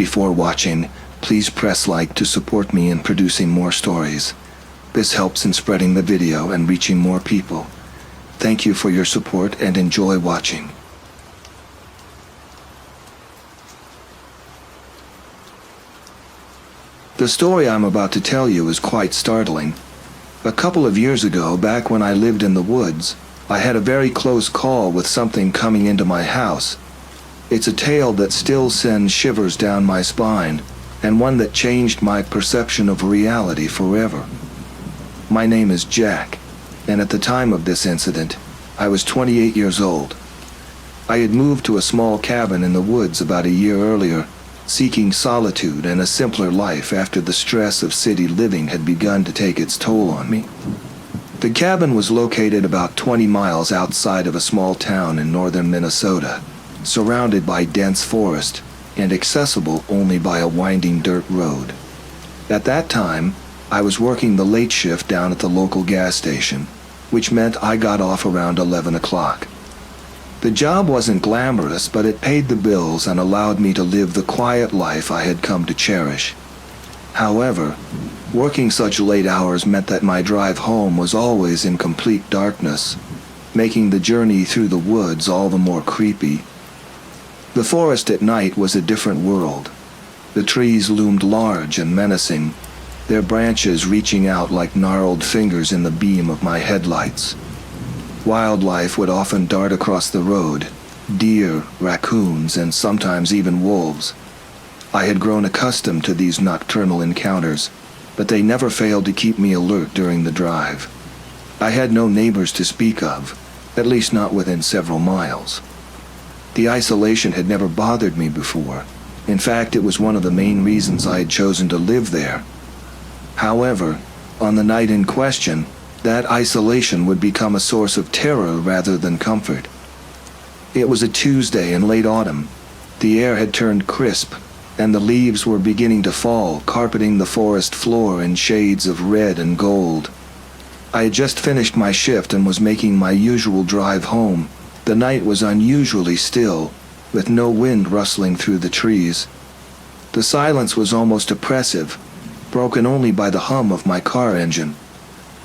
Before watching, please press like to support me in producing more stories. This helps in spreading the video and reaching more people. Thank you for your support and enjoy watching. The story I'm about to tell you is quite startling. A couple of years ago, back when I lived in the woods, I had a very close call with something coming into my house. It's a tale that still sends shivers down my spine, and one that changed my perception of reality forever. My name is Jack, and at the time of this incident, I was 28 years old. I had moved to a small cabin in the woods about a year earlier, seeking solitude and a simpler life after the stress of city living had begun to take its toll on me. The cabin was located about 20 miles outside of a small town in northern Minnesota, surrounded by dense forest and accessible only by a winding dirt road. At that time, I was working the late shift down at the local gas station, which meant I got off around 11 o'clock. The job wasn't glamorous, but it paid the bills and allowed me to live the quiet life I had come to cherish. However, working such late hours meant that my drive home was always in complete darkness, making the journey through the woods all the more creepy. The forest at night was a different world. The trees loomed large and menacing, their branches reaching out like gnarled fingers in the beam of my headlights. Wildlife would often dart across the road, deer, raccoons, and sometimes even wolves. I had grown accustomed to these nocturnal encounters, but they never failed to keep me alert during the drive. I had no neighbors to speak of, at least not within several miles. The isolation had never bothered me before. In fact, it was one of the main reasons I had chosen to live there. However, on the night in question, that isolation would become a source of terror rather than comfort. It was a Tuesday in late autumn. The air had turned crisp, and the leaves were beginning to fall, carpeting the forest floor in shades of red and gold. I had just finished my shift and was making my usual drive home. The night was unusually still, with no wind rustling through the trees. The silence was almost oppressive, broken only by the hum of my car engine.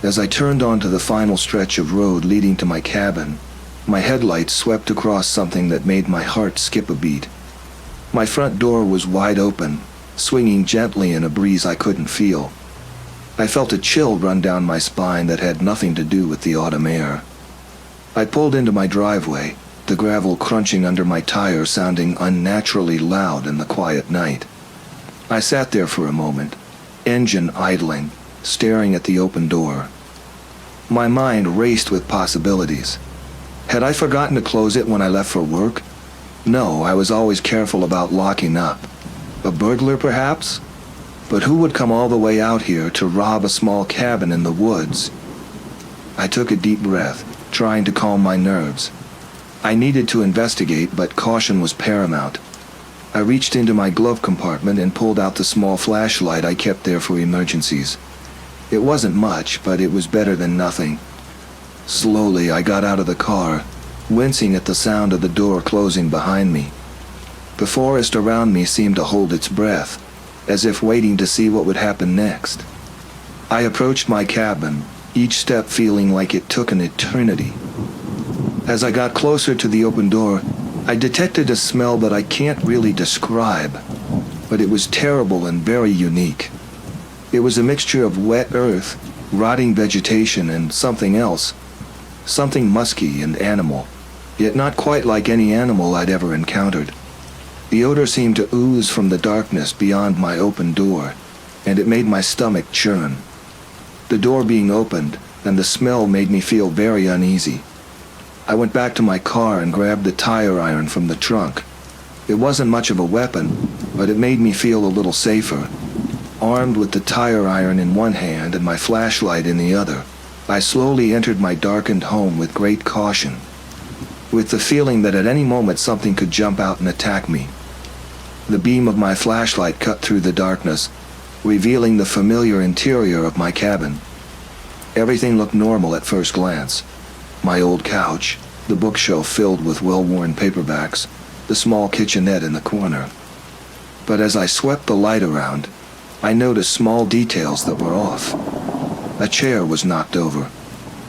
As I turned onto the final stretch of road leading to my cabin, my headlights swept across something that made my heart skip a beat. My front door was wide open, swinging gently in a breeze I couldn't feel. I felt a chill run down my spine that had nothing to do with the autumn air. I pulled into my driveway, the gravel crunching under my tires sounding unnaturally loud in the quiet night. I sat there for a moment, engine idling, staring at the open door. My mind raced with possibilities. Had I forgotten to close it when I left for work? No, I was always careful about locking up. A burglar, perhaps? But who would come all the way out here to rob a small cabin in the woods? I took a deep breath, trying to calm my nerves. I needed to investigate, but caution was paramount. I reached into my glove compartment and pulled out the small flashlight I kept there for emergencies. It wasn't much, but it was better than nothing. Slowly, I got out of the car, wincing at the sound of the door closing behind me. The forest around me seemed to hold its breath, as if waiting to see what would happen next. I approached my cabin, each step feeling like it took an eternity. As I got closer to the open door, I detected a smell that I can't really describe, but it was terrible and very unique. It was a mixture of wet earth, rotting vegetation, and something else. Something musky and animal, yet not quite like any animal I'd ever encountered. The odor seemed to ooze from the darkness beyond my open door, and it made my stomach churn. The door being opened, and the smell made me feel very uneasy. I went back to my car and grabbed the tire iron from the trunk. It wasn't much of a weapon, but it made me feel a little safer. Armed with the tire iron in one hand and my flashlight in the other, I slowly entered my darkened home with great caution, with the feeling that at any moment something could jump out and attack me. The beam of my flashlight cut through the darkness, revealing the familiar interior of my cabin. Everything looked normal at first glance. My old couch, the bookshelf filled with well-worn paperbacks, the small kitchenette in the corner. But as I swept the light around, I noticed small details that were off. A chair was knocked over.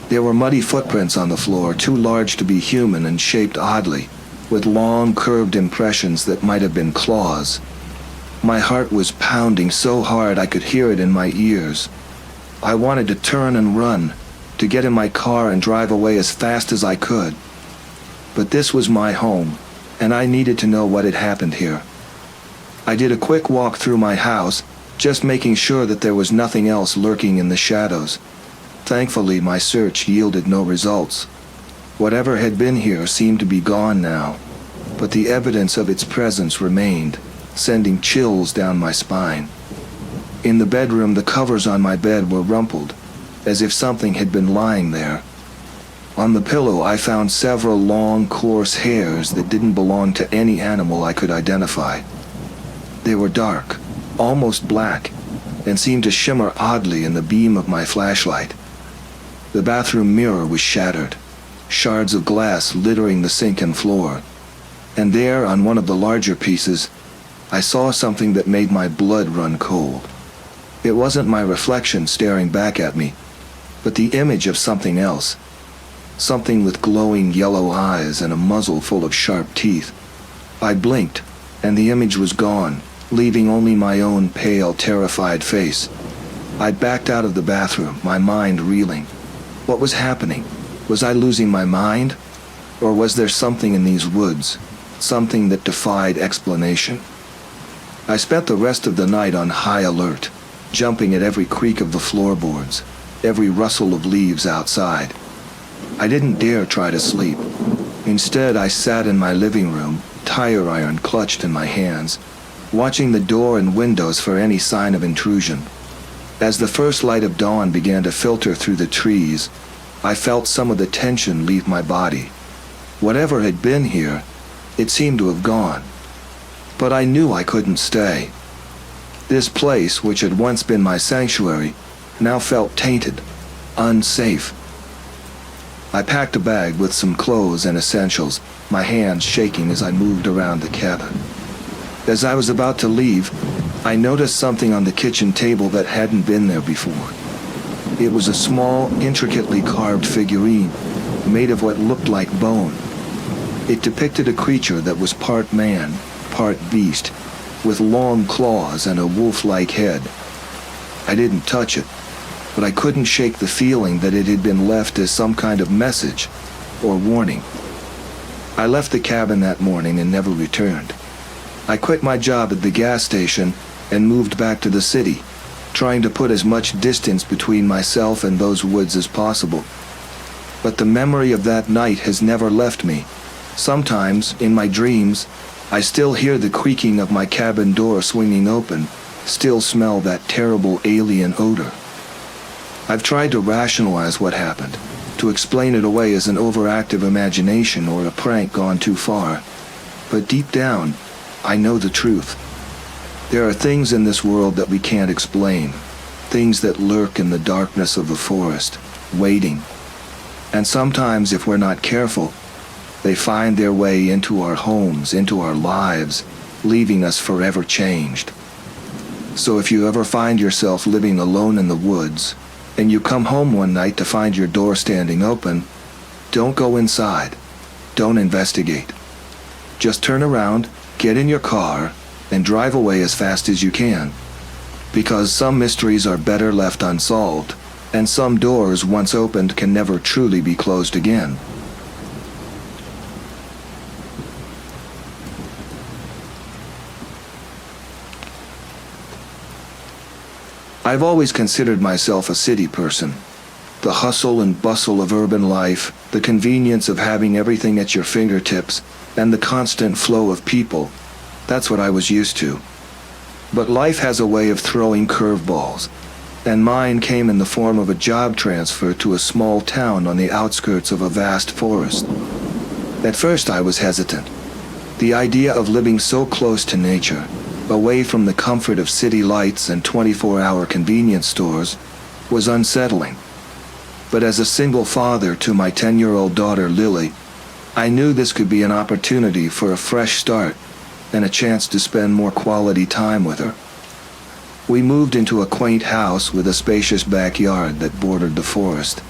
There were muddy footprints on the floor, too large to be human and shaped oddly, with long, curved impressions that might have been claws. My heart was pounding so hard I could hear it in my ears. I wanted to turn and run, to get in my car and drive away as fast as I could. But this was my home, and I needed to know what had happened here. I did a quick walk through my house, just making sure that there was nothing else lurking in the shadows. Thankfully, my search yielded no results. Whatever had been here seemed to be gone now, but the evidence of its presence remained, sending chills down my spine. In the bedroom, the covers on my bed were rumpled, as if something had been lying there. On the pillow, I found several long, coarse hairs that didn't belong to any animal I could identify. They were dark, almost black, and seemed to shimmer oddly in the beam of my flashlight. The bathroom mirror was shattered, shards of glass littering the sink and floor. And there, on one of the larger pieces, I saw something that made my blood run cold. It wasn't my reflection staring back at me, but the image of something else. Something with glowing yellow eyes and a muzzle full of sharp teeth. I blinked, and the image was gone, leaving only my own pale, terrified face. I backed out of the bathroom, my mind reeling. What was happening? Was I losing my mind? Or was there something in these woods, something that defied explanation? I spent the rest of the night on high alert, jumping at every creak of the floorboards, every rustle of leaves outside. I didn't dare try to sleep. Instead, I sat in my living room, tire iron clutched in my hands, watching the door and windows for any sign of intrusion. As the first light of dawn began to filter through the trees, I felt some of the tension leave my body. Whatever had been here, it seemed to have gone. But I knew I couldn't stay. This place, which had once been my sanctuary, now felt tainted, unsafe. I packed a bag with some clothes and essentials, my hands shaking as I moved around the cabin. As I was about to leave, I noticed something on the kitchen table that hadn't been there before. It was a small, intricately carved figurine, made of what looked like bone. It depicted a creature that was part man, part beast, with long claws and a wolf-like head. I didn't touch it, but I couldn't shake the feeling that it had been left as some kind of message or warning. I left the cabin that morning and never returned. I quit my job at the gas station and moved back to the city, trying to put as much distance between myself and those woods as possible. But the memory of that night has never left me. Sometimes, in my dreams, I still hear the creaking of my cabin door swinging open, still smell that terrible alien odor. I've tried to rationalize what happened, to explain it away as an overactive imagination or a prank gone too far. But deep down, I know the truth. There are things in this world that we can't explain, things that lurk in the darkness of the forest, waiting. And sometimes, if we're not careful, they find their way into our homes, into our lives, leaving us forever changed. So if you ever find yourself living alone in the woods, and you come home one night to find your door standing open, don't go inside. Don't investigate. Just turn around, get in your car, and drive away as fast as you can. Because some mysteries are better left unsolved, and some doors once opened can never truly be closed again. I've always considered myself a city person. The hustle and bustle of urban life, the convenience of having everything at your fingertips, and the constant flow of people, that's what I was used to. But life has a way of throwing curveballs, and mine came in the form of a job transfer to a small town on the outskirts of a vast forest. At first I was hesitant. The idea of living so close to nature, away from the comfort of city lights and 24-hour convenience stores, was unsettling. But as a single father to my 10-year-old daughter Lily, I knew this could be an opportunity for a fresh start, and a chance to spend more quality time with her. We moved into a quaint house with a spacious backyard that bordered the forest.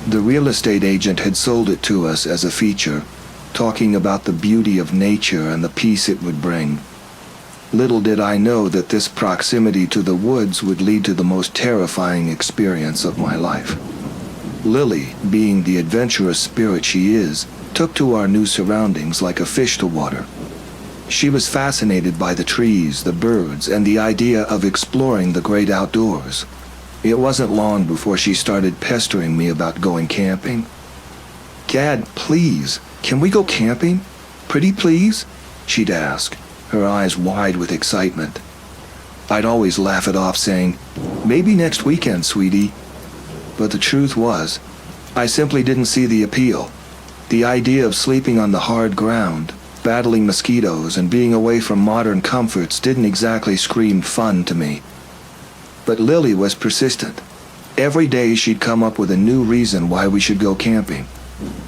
The real estate agent had sold it to us as a feature, talking about the beauty of nature and the peace it would bring. Little did I know that this proximity to the woods would lead to the most terrifying experience of my life. Lily, being the adventurous spirit she is, took to our new surroundings like a fish to water. She was fascinated by the trees, the birds, and the idea of exploring the great outdoors. It wasn't long before she started pestering me about going camping. "Dad, please, can we go camping? Pretty please?" she'd ask, her eyes wide with excitement. I'd always laugh it off, saying, "Maybe next weekend, sweetie." But the truth was, I simply didn't see the appeal. The idea of sleeping on the hard ground, battling mosquitoes, and being away from modern comforts didn't exactly scream fun to me. But Lily was persistent. Every day she'd come up with a new reason why we should go camping.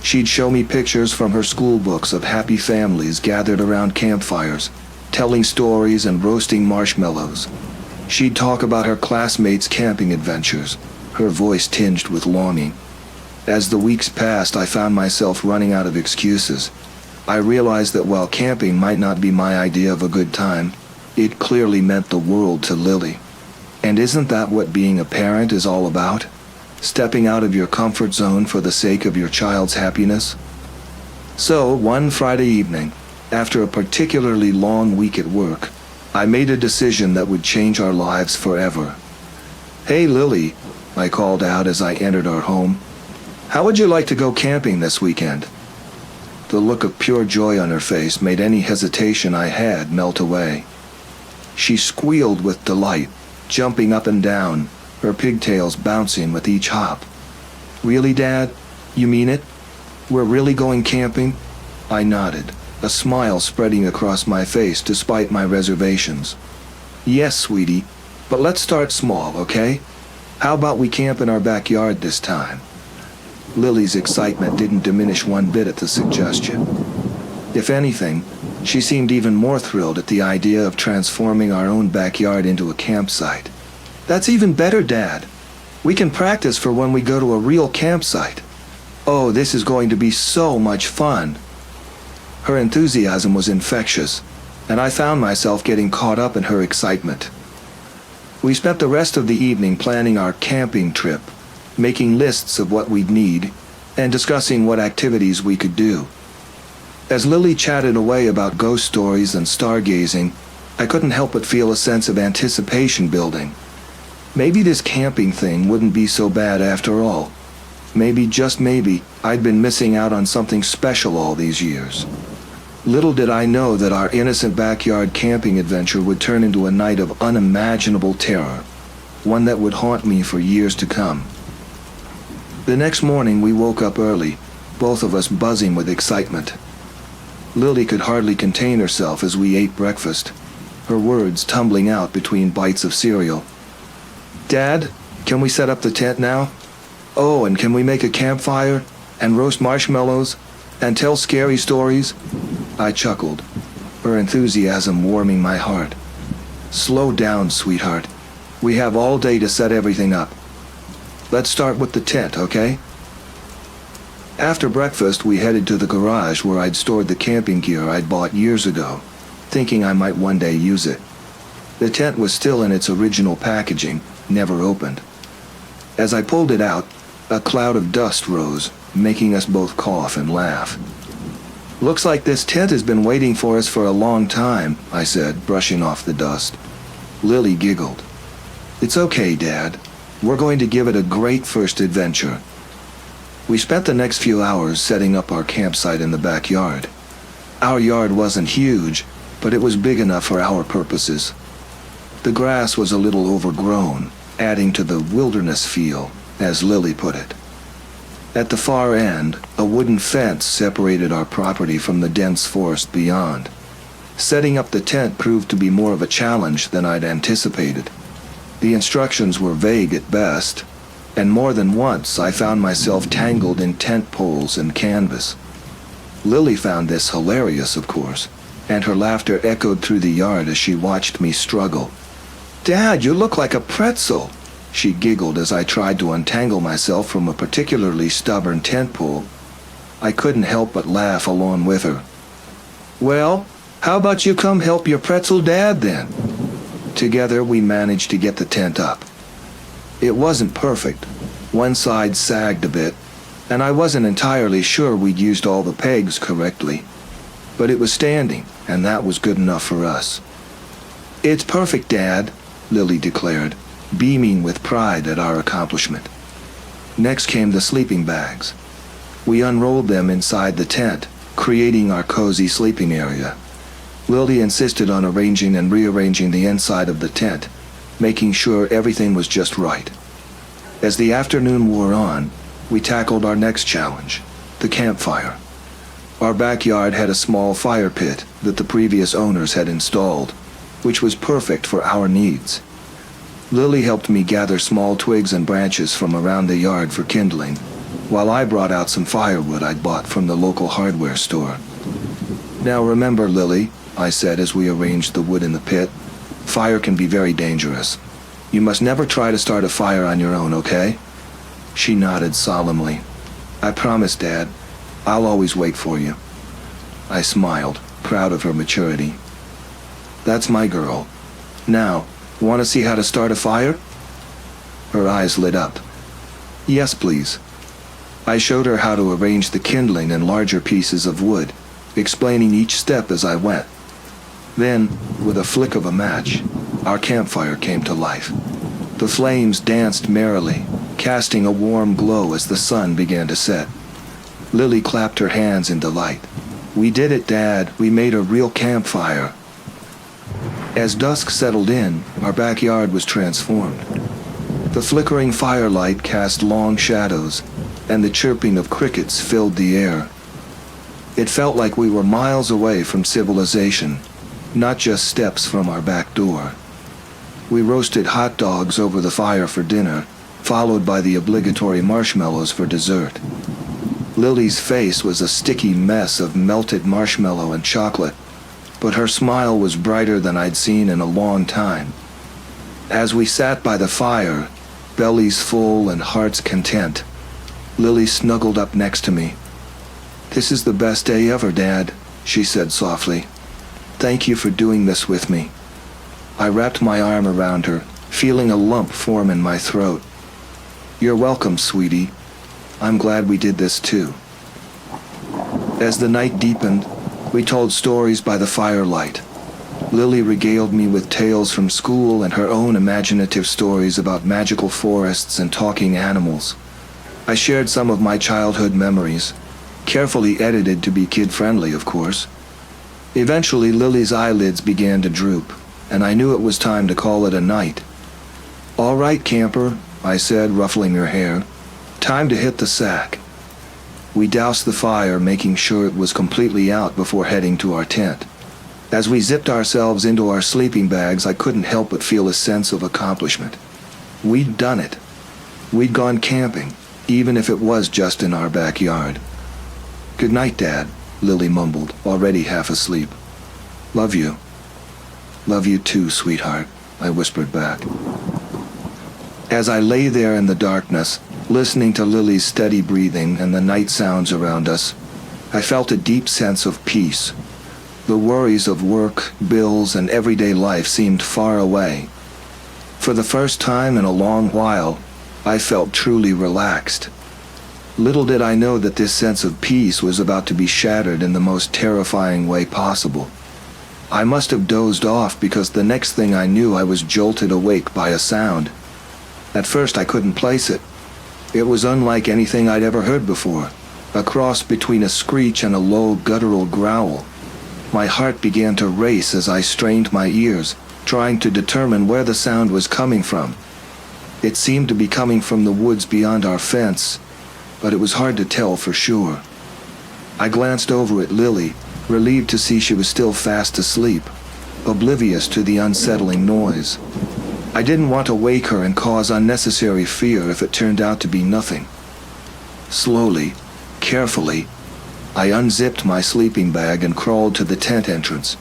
She'd show me pictures from her school books of happy families gathered around campfires, telling stories and roasting marshmallows. She'd talk about her classmates' camping adventures, her voice tinged with longing. As the weeks passed, I found myself running out of excuses. I realized that while camping might not be my idea of a good time, it clearly meant the world to Lily. And isn't that what being a parent is all about? Stepping out of your comfort zone for the sake of your child's happiness? So, one Friday evening, after a particularly long week at work, I made a decision that would change our lives forever. "Hey, Lily," I called out as I entered our home. "How would you like to go camping this weekend?" The look of pure joy on her face made any hesitation I had melt away. She squealed with delight, jumping up and down, her pigtails bouncing with each hop. "Really, Dad? You mean it? We're really going camping?" I nodded, a smile spreading across my face despite my reservations. "Yes, sweetie, but let's start small, okay? How about we camp in our backyard this time?" Lily's excitement didn't diminish one bit at the suggestion. If anything, she seemed even more thrilled at the idea of transforming our own backyard into a campsite. "That's even better, Dad. We can practice for when we go to a real campsite. Oh, this is going to be so much fun." Her enthusiasm was infectious, and I found myself getting caught up in her excitement. We spent the rest of the evening planning our camping trip, making lists of what we'd need, and discussing what activities we could do. As Lily chatted away about ghost stories and stargazing, I couldn't help but feel a sense of anticipation building. Maybe this camping thing wouldn't be so bad after all. Maybe, just maybe, I'd been missing out on something special all these years. Little did I know that our innocent backyard camping adventure would turn into a night of unimaginable terror, one that would haunt me for years to come. The next morning we woke up early, both of us buzzing with excitement. Lily could hardly contain herself as we ate breakfast, her words tumbling out between bites of cereal. "Dad, can we set up the tent now? Oh, and can we make a campfire, and roast marshmallows, and tell scary stories?" I chuckled, her enthusiasm warming my heart. "Slow down, sweetheart. We have all day to set everything up. Let's start with the tent, okay?" After breakfast, we headed to the garage where I'd stored the camping gear I'd bought years ago, thinking I might one day use it. The tent was still in its original packaging, never opened. As I pulled it out, a cloud of dust rose, making us both cough and laugh. "Looks like this tent has been waiting for us for a long time," I said, brushing off the dust. Lily giggled. "It's okay, Dad. We're going to give it a great first adventure." We spent the next few hours setting up our campsite in the backyard. Our yard wasn't huge, but it was big enough for our purposes. The grass was a little overgrown, adding to the wilderness feel, as Lily put it. At the far end, a wooden fence separated our property from the dense forest beyond. Setting up the tent proved to be more of a challenge than I'd anticipated. The instructions were vague at best, and more than once I found myself tangled in tent poles and canvas. Lily found this hilarious, of course, and her laughter echoed through the yard as she watched me struggle. "Dad, you look like a pretzel," she giggled as I tried to untangle myself from a particularly stubborn tent pole. I couldn't help but laugh along with her. "Well, how about you come help your pretzel dad then?" Together we managed to get the tent up. It wasn't perfect. One side sagged a bit, and I wasn't entirely sure we'd used all the pegs correctly. But it was standing, and that was good enough for us. "It's perfect, Dad," Lily declared, beaming with pride at our accomplishment. Next came the sleeping bags. We unrolled them inside the tent, creating our cozy sleeping area. Lily insisted on arranging and rearranging the inside of the tent, making sure everything was just right. As the afternoon wore on, we tackled our next challenge, the campfire. Our backyard had a small fire pit that the previous owners had installed, which was perfect for our needs. Lily helped me gather small twigs and branches from around the yard for kindling, while I brought out some firewood I'd bought from the local hardware store. "Now remember, Lily," I said as we arranged the wood in the pit, "fire can be very dangerous. You must never try to start a fire on your own, okay?" She nodded solemnly. "I promise, Dad. I'll always wait for you." I smiled, proud of her maturity. "That's my girl. Now, want to see how to start a fire?" Her eyes lit up. "Yes, please." I showed her how to arrange the kindling in larger pieces of wood, explaining each step as I went. Then, with a flick of a match, our campfire came to life. The flames danced merrily, casting a warm glow as the sun began to set. Lily clapped her hands in delight. "We did it, Dad. We made a real campfire." As dusk settled in, our backyard was transformed. The flickering firelight cast long shadows, and the chirping of crickets filled the air. It felt like we were miles away from civilization, not just steps from our back door. We roasted hot dogs over the fire for dinner, followed by the obligatory marshmallows for dessert. Lily's face was a sticky mess of melted marshmallow and chocolate, but her smile was brighter than I'd seen in a long time. As we sat by the fire, bellies full and hearts content, Lily snuggled up next to me. "This is the best day ever, Dad," she said softly. "Thank you for doing this with me." I wrapped my arm around her, feeling a lump form in my throat. "You're welcome, sweetie. I'm glad we did this too." As the night deepened, we told stories by the firelight. Lily regaled me with tales from school and her own imaginative stories about magical forests and talking animals. I shared some of my childhood memories, carefully edited to be kid-friendly, of course. Eventually, Lily's eyelids began to droop, and I knew it was time to call it a night. "All right, camper," I said, ruffling her hair. "Time to hit the sack." We doused the fire, making sure it was completely out before heading to our tent. As we zipped ourselves into our sleeping bags, I couldn't help but feel a sense of accomplishment. We'd done it. We'd gone camping, even if it was just in our backyard. "Good night, Dad," Lily mumbled, already half asleep. "Love you." "Love you too, sweetheart," I whispered back. As I lay there in the darkness, listening to Lily's steady breathing and the night sounds around us, I felt a deep sense of peace. The worries of work, bills, and everyday life seemed far away. For the first time in a long while, I felt truly relaxed. Little did I know that this sense of peace was about to be shattered in the most terrifying way possible. I must have dozed off because the next thing I knew I was jolted awake by a sound. At first I couldn't place it. It was unlike anything I'd ever heard before, a cross between a screech and a low guttural growl. My heart began to race as I strained my ears, trying to determine where the sound was coming from. It seemed to be coming from the woods beyond our fence, but it was hard to tell for sure. I glanced over at Lily, relieved to see she was still fast asleep, oblivious to the unsettling noise. I didn't want to wake her and cause unnecessary fear if it turned out to be nothing. Slowly, carefully, I unzipped my sleeping bag and crawled to the tent entrance,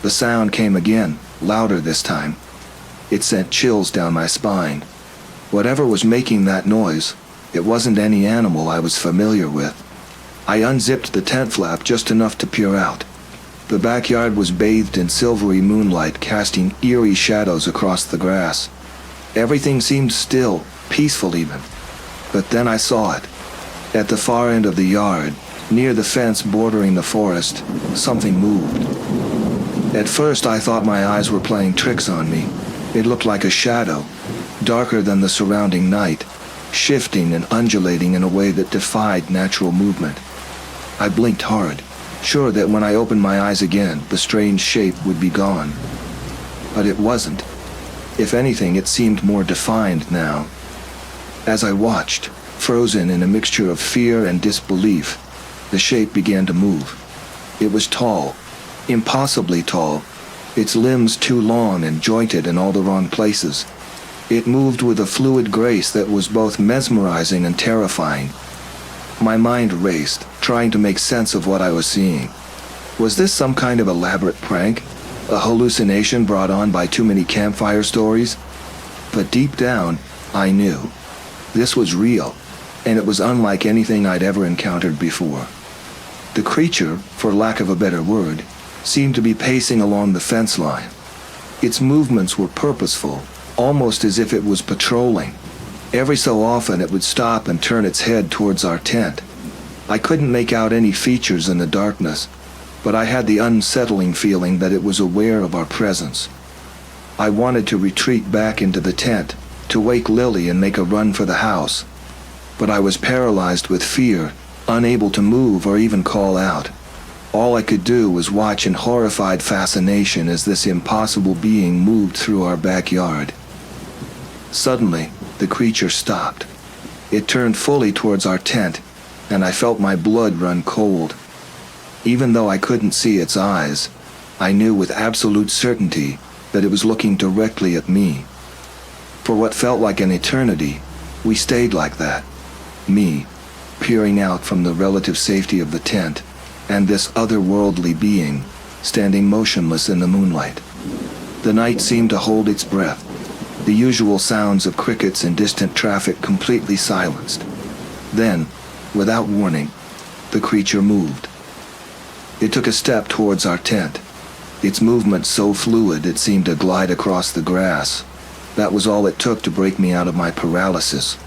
The sound came again, louder this time. It sent chills down my spine. Whatever was making that noise, it wasn't any animal I was familiar with. I unzipped the tent flap just enough to peer out. The backyard was bathed in silvery moonlight, casting eerie shadows across the grass. Everything seemed still, peaceful even. But then I saw it. At the far end of the yard, near the fence bordering the forest, something moved. At first I thought my eyes were playing tricks on me. It looked like a shadow, darker than the surrounding night, shifting and undulating in a way that defied natural movement. I blinked hard, sure that when I opened my eyes again, the strange shape would be gone. But it wasn't. If anything, it seemed more defined now. As I watched, frozen in a mixture of fear and disbelief, the shape began to move. It was tall, impossibly tall, its limbs too long and jointed in all the wrong places. It moved with a fluid grace that was both mesmerizing and terrifying. My mind raced, trying to make sense of what I was seeing. Was this some kind of elaborate prank? A hallucination brought on by too many campfire stories? But deep down, I knew. This was real, and it was unlike anything I'd ever encountered before. The creature, for lack of a better word, seemed to be pacing along the fence line. Its movements were purposeful, almost as if it was patrolling. Every so often it would stop and turn its head towards our tent. I couldn't make out any features in the darkness, but I had the unsettling feeling that it was aware of our presence. I wanted to retreat back into the tent, to wake Lily and make a run for the house, but I was paralyzed with fear, unable to move or even call out. All I could do was watch in horrified fascination as this impossible being moved through our backyard. Suddenly, the creature stopped. It turned fully towards our tent, and I felt my blood run cold. Even though I couldn't see its eyes, I knew with absolute certainty that it was looking directly at me. For what felt like an eternity, we stayed like that. Me, peering out from the relative safety of the tent, and this otherworldly being, standing motionless in the moonlight. The night seemed to hold its breath, the usual sounds of crickets and distant traffic completely silenced. Then, without warning, the creature moved. It took a step towards our tent, its movement so fluid it seemed to glide across the grass. That was all it took to break me out of my paralysis.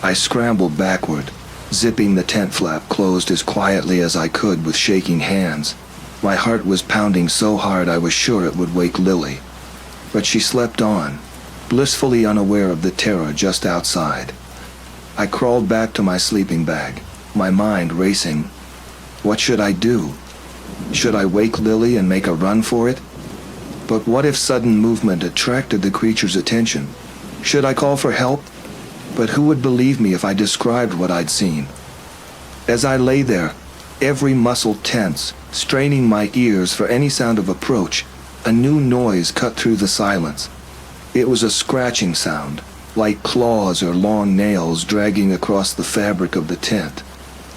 I scrambled backward, zipping the tent flap closed as quietly as I could with shaking hands. My heart was pounding so hard I was sure it would wake Lily. But she slept on, blissfully unaware of the terror just outside. I crawled back to my sleeping bag, my mind racing. What should I do? Should I wake Lily and make a run for it? But what if sudden movement attracted the creature's attention? Should I call for help? But who would believe me if I described what I'd seen? As I lay there, every muscle tense, straining my ears for any sound of approach, a new noise cut through the silence. It was a scratching sound, like claws or long nails dragging across the fabric of the tent.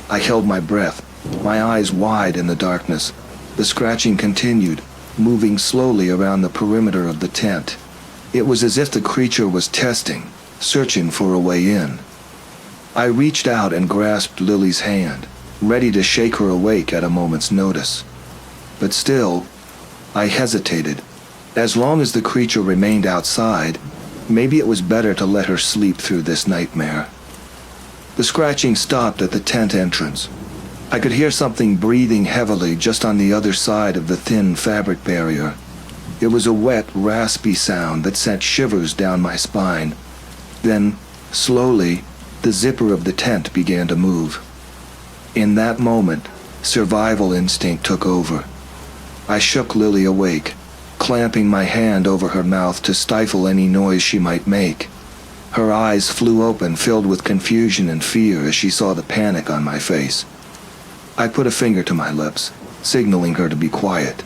I held my breath, my eyes wide in the darkness. The scratching continued, moving slowly around the perimeter of the tent. It was as if the creature was testing, searching for a way in. I reached out and grasped Lily's hand, ready to shake her awake at a moment's notice. But still, I hesitated. As long as the creature remained outside, maybe it was better to let her sleep through this nightmare. The scratching stopped at the tent entrance. I could hear something breathing heavily just on the other side of the thin fabric barrier. It was a wet, raspy sound that sent shivers down my spine. Then, slowly, the zipper of the tent began to move. In that moment, survival instinct took over. I shook Lily awake, clamping my hand over her mouth to stifle any noise she might make. Her eyes flew open, filled with confusion and fear as she saw the panic on my face. I put a finger to my lips, signaling her to be quiet,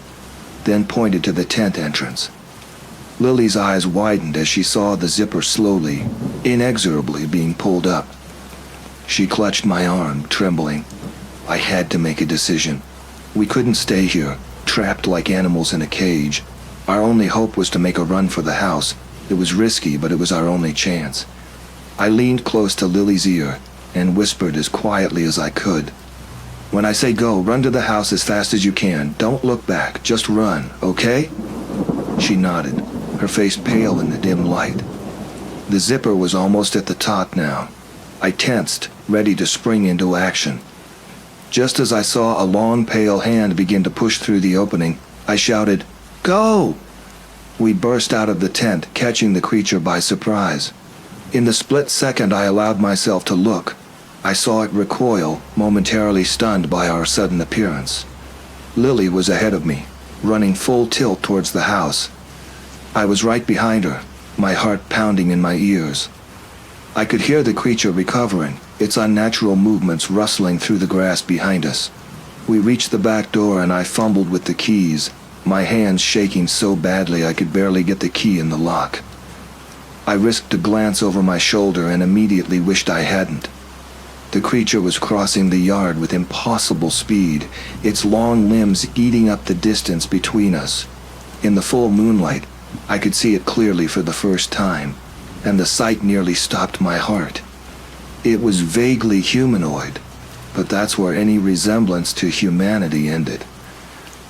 then pointed to the tent entrance. Lily's eyes widened as she saw the zipper slowly, inexorably being pulled up. She clutched my arm, trembling. I had to make a decision. We couldn't stay here. trapped like animals in a cage. Our only hope was to make a run for the house. It was risky, but it was our only chance. I leaned close to Lily's ear and whispered as quietly as I could. "When I say go, run to the house as fast as you can. Don't look back. Just run, okay?" She nodded, her face pale in the dim light. The zipper was almost at the top now. I tensed, ready to spring into action. Just as I saw a long, pale hand begin to push through the opening, I shouted, "Go!" We burst out of the tent, catching the creature by surprise. In the split second I allowed myself to look, I saw it recoil, momentarily stunned by our sudden appearance. Lily was ahead of me, running full tilt towards the house. I was right behind her, my heart pounding in my ears. I could hear the creature recovering, its unnatural movements rustling through the grass behind us. We reached the back door and I fumbled with the keys, my hands shaking so badly I could barely get the key in the lock. I risked a glance over my shoulder and immediately wished I hadn't. The creature was crossing the yard with impossible speed, its long limbs eating up the distance between us. In the full moonlight, I could see it clearly for the first time, and the sight nearly stopped my heart. It was vaguely humanoid, but that's where any resemblance to humanity ended.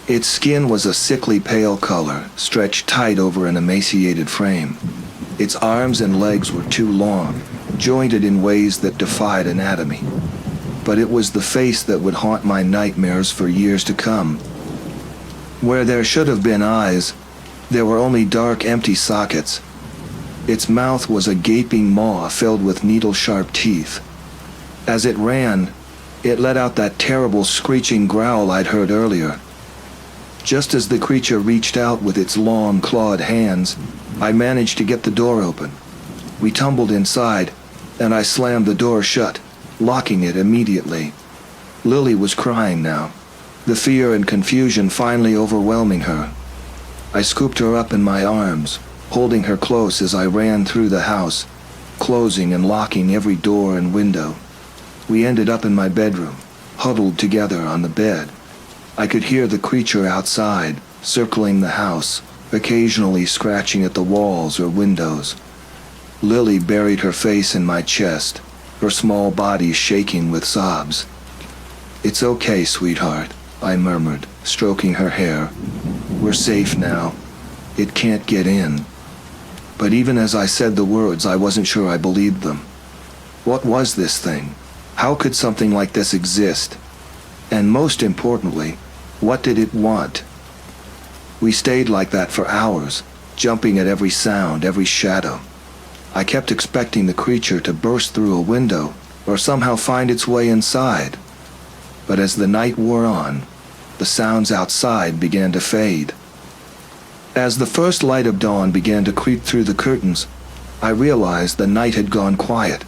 Its skin was a sickly pale color, stretched tight over an emaciated frame. Its arms and legs were too long, jointed in ways that defied anatomy. But it was the face that would haunt my nightmares for years to come. Where there should have been eyes, there were only dark, empty sockets. Its mouth was a gaping maw filled with needle-sharp teeth. As it ran, it let out that terrible screeching growl I'd heard earlier. Just as the creature reached out with its long, clawed hands, I managed to get the door open. We tumbled inside, and I slammed the door shut, locking it immediately. Lily was crying now, the fear and confusion finally overwhelming her. I scooped her up in my arms, holding her close as I ran through the house, closing and locking every door and window. We ended up in my bedroom, huddled together on the bed. I could hear the creature outside, circling the house, occasionally scratching at the walls or windows. Lily buried her face in my chest, her small body shaking with sobs. "It's okay, sweetheart," I murmured, stroking her hair. "We're safe now. It can't get in." But even as I said the words, I wasn't sure I believed them. What was this thing? How could something like this exist? And most importantly, what did it want? We stayed like that for hours, jumping at every sound, every shadow. I kept expecting the creature to burst through a window or somehow find its way inside. But as the night wore on, the sounds outside began to fade. As the first light of dawn began to creep through the curtains, I realized the night had gone quiet.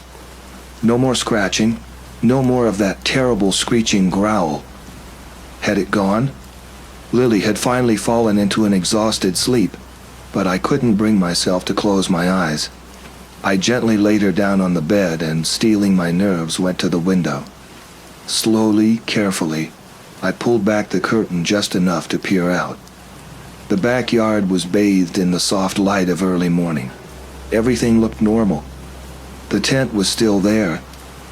No more scratching, no more of that terrible screeching growl. Had it gone? Lily had finally fallen into an exhausted sleep, but I couldn't bring myself to close my eyes. I gently laid her down on the bed and, steeling my nerves, went to the window. Slowly, carefully, I pulled back the curtain just enough to peer out. The backyard was bathed in the soft light of early morning. Everything looked normal. The tent was still there,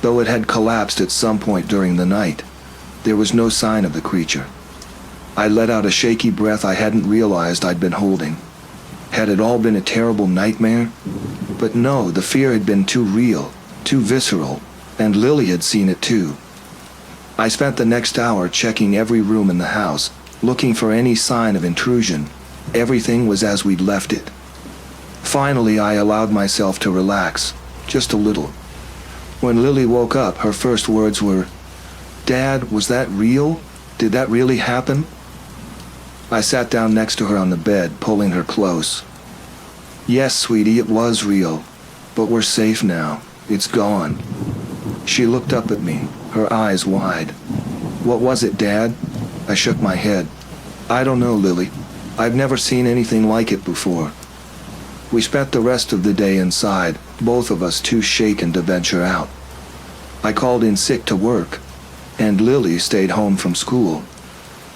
though it had collapsed at some point during the night. There was no sign of the creature. I let out a shaky breath I hadn't realized I'd been holding. Had it all been a terrible nightmare? But no, the fear had been too real, too visceral, and Lily had seen it too. I spent the next hour checking every room in the house, looking for any sign of intrusion. Everything was as we'd left it. Finally, I allowed myself to relax, just a little. When Lily woke up, her first words were, "Dad, was that real? Did that really happen?" I sat down next to her on the bed, pulling her close. "Yes, sweetie, it was real, but we're safe now. It's gone." She looked up at me, her eyes wide. "What was it, Dad?" I shook my head. "I don't know, Lily. I've never seen anything like it before." We spent the rest of the day inside, both of us too shaken to venture out. I called in sick to work, and Lily stayed home from school.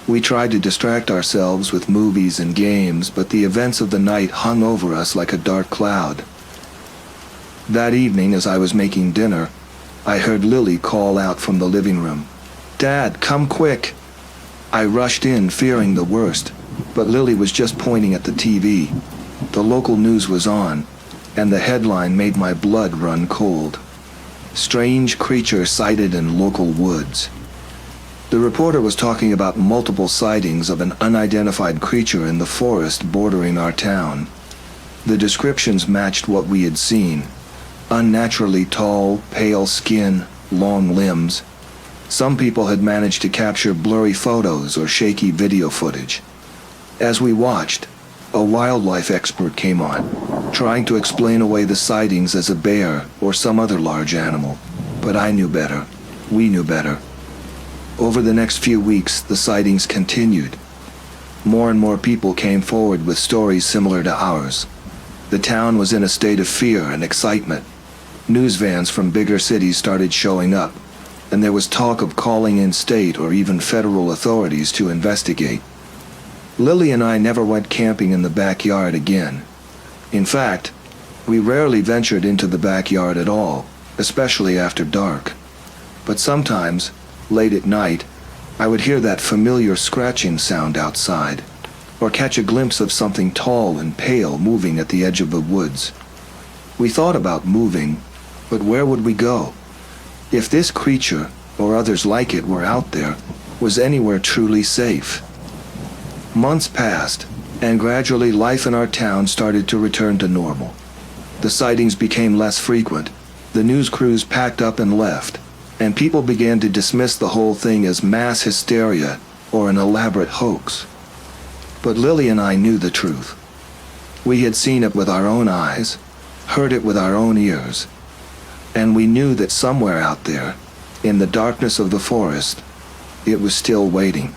We tried to distract ourselves with movies and games, but the events of the night hung over us like a dark cloud. That evening, as I was making dinner, I heard Lily call out from the living room, "Dad, come quick!" I rushed in, fearing the worst, but Lily was just pointing at the TV. The local news was on, and the headline made my blood run cold. "Strange creature sighted in local woods." The reporter was talking about multiple sightings of an unidentified creature in the forest bordering our town. The descriptions matched what we had seen. Unnaturally tall, pale skin, long limbs. Some people had managed to capture blurry photos or shaky video footage. As we watched, a wildlife expert came on, trying to explain away the sightings as a bear or some other large animal. But I knew better. We knew better. Over the next few weeks, the sightings continued. More and more people came forward with stories similar to ours. The town was in a state of fear and excitement. News vans from bigger cities started showing up, and there was talk of calling in state or even federal authorities to investigate. Lily and I never went camping in the backyard again. In fact, we rarely ventured into the backyard at all, especially after dark. But sometimes, late at night, I would hear that familiar scratching sound outside, or catch a glimpse of something tall and pale moving at the edge of the woods. We thought about moving, but where would we go? If this creature, or others like it, were out there, was anywhere truly safe? Months passed, and gradually life in our town started to return to normal. The sightings became less frequent, the news crews packed up and left, and people began to dismiss the whole thing as mass hysteria or an elaborate hoax. But Lily and I knew the truth. We had seen it with our own eyes, heard it with our own ears, and we knew that somewhere out there, in the darkness of the forest, it was still waiting.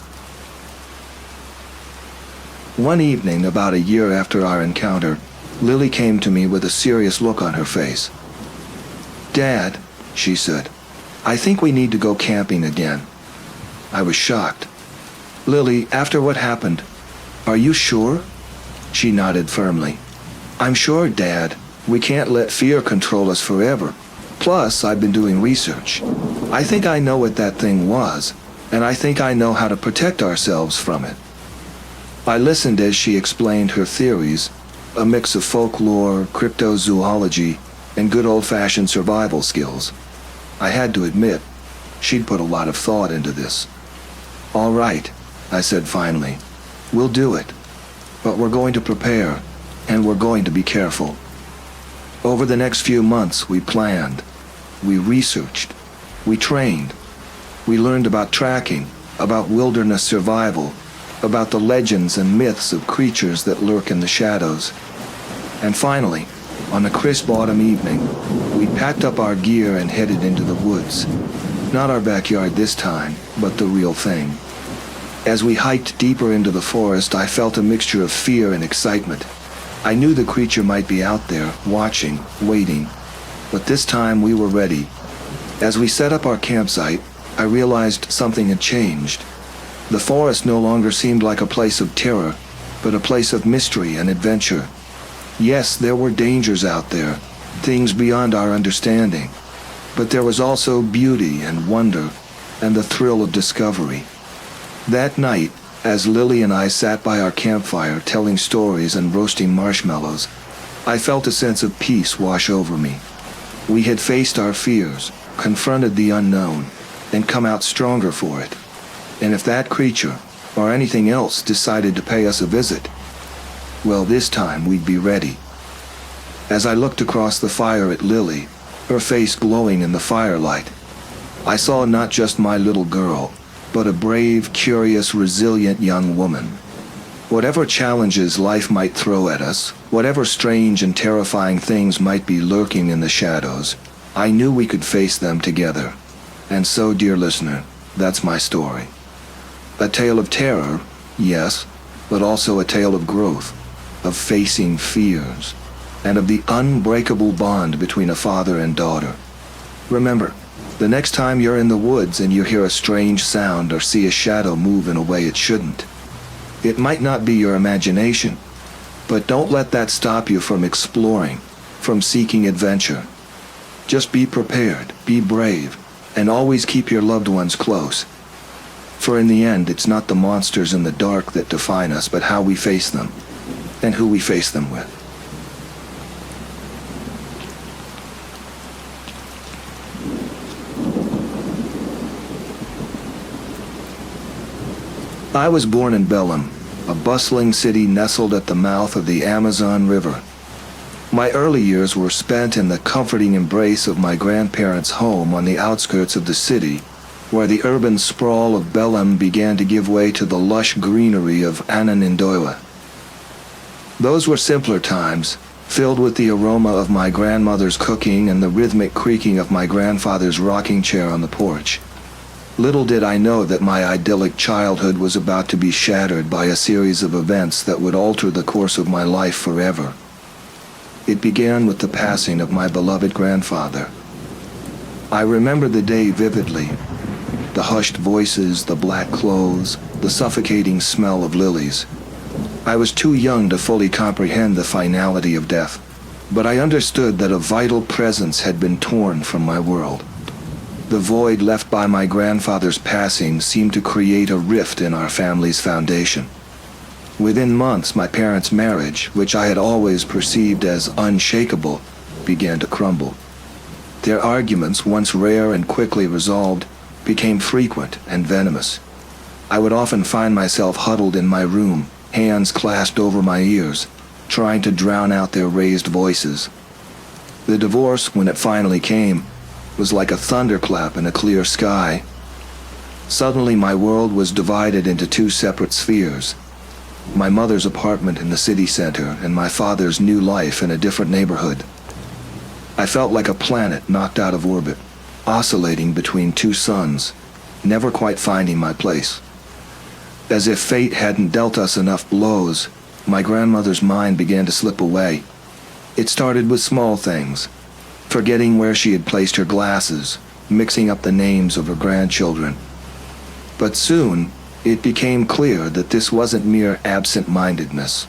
One evening, about a year after our encounter, Lily came to me with a serious look on her face. "Dad," she said, "I think we need to go camping again." I was shocked. "Lily, after what happened, are you sure?" She nodded firmly. "I'm sure, Dad. We can't let fear control us forever. Plus, I've been doing research. I think I know what that thing was, and I think I know how to protect ourselves from it." I listened as she explained her theories, a mix of folklore, cryptozoology, and good old-fashioned survival skills. I had to admit, she'd put a lot of thought into this. "All right," I said finally. "We'll do it. But we're going to prepare, and we're going to be careful." Over the next few months, we planned. We researched. We trained. We learned about tracking, about wilderness survival, about the legends and myths of creatures that lurk in the shadows. And finally, on a crisp autumn evening, we packed up our gear and headed into the woods. Not our backyard this time, but the real thing. As we hiked deeper into the forest, I felt a mixture of fear and excitement. I knew the creature might be out there, watching, waiting. But this time we were ready. As we set up our campsite, I realized something had changed. The forest no longer seemed like a place of terror, but a place of mystery and adventure. Yes, there were dangers out there, things beyond our understanding. But there was also beauty and wonder, and the thrill of discovery. That night, as Lily and I sat by our campfire telling stories and roasting marshmallows, I felt a sense of peace wash over me. We had faced our fears, confronted the unknown, and come out stronger for it. And if that creature, or anything else, decided to pay us a visit, well, this time we'd be ready. As I looked across the fire at Lily, her face glowing in the firelight, I saw not just my little girl, but a brave, curious, resilient young woman. Whatever challenges life might throw at us, whatever strange and terrifying things might be lurking in the shadows, I knew we could face them together. And so, dear listener, that's my story. A tale of terror, yes, but also a tale of growth, of facing fears, and of the unbreakable bond between a father and daughter. Remember, The next time you're in the woods and you hear a strange sound or see a shadow move in a way it shouldn't, it might not be your imagination, but don't let that stop you from exploring, from seeking adventure. Just be prepared, be brave, and always keep your loved ones close. For in the end, it's not the monsters in the dark that define us, but how we face them, and who we face them with. I was born in Belém, a bustling city nestled at the mouth of the Amazon River. My early years were spent in the comforting embrace of my grandparents' home on the outskirts of the city, where the urban sprawl of Belém began to give way to the lush greenery of Ananindeua. Those were simpler times, filled with the aroma of my grandmother's cooking and the rhythmic creaking of my grandfather's rocking chair on the porch. Little did I know that my idyllic childhood was about to be shattered by a series of events that would alter the course of my life forever. It began with the passing of my beloved grandfather. I remember the day vividly. The hushed voices, the black clothes, the suffocating smell of lilies. I was too young to fully comprehend the finality of death, but I understood that a vital presence had been torn from my world. The void left by my grandfather's passing seemed to create a rift in our family's foundation. Within months, my parents' marriage, which I had always perceived as unshakable, began to crumble. Their arguments, once rare and quickly resolved, became frequent and venomous. I would often find myself huddled in my room, hands clasped over my ears, trying to drown out their raised voices. The divorce, when it finally came, was like a thunderclap in a clear sky. Suddenly my world was divided into two separate spheres. My mother's apartment in the city center and my father's new life in a different neighborhood. I felt like a planet knocked out of orbit, oscillating between two suns, never quite finding my place. As if fate hadn't dealt us enough blows, my grandmother's mind began to slip away. It started with small things, forgetting where she had placed her glasses, mixing up the names of her grandchildren. But soon, it became clear that this wasn't mere absent-mindedness.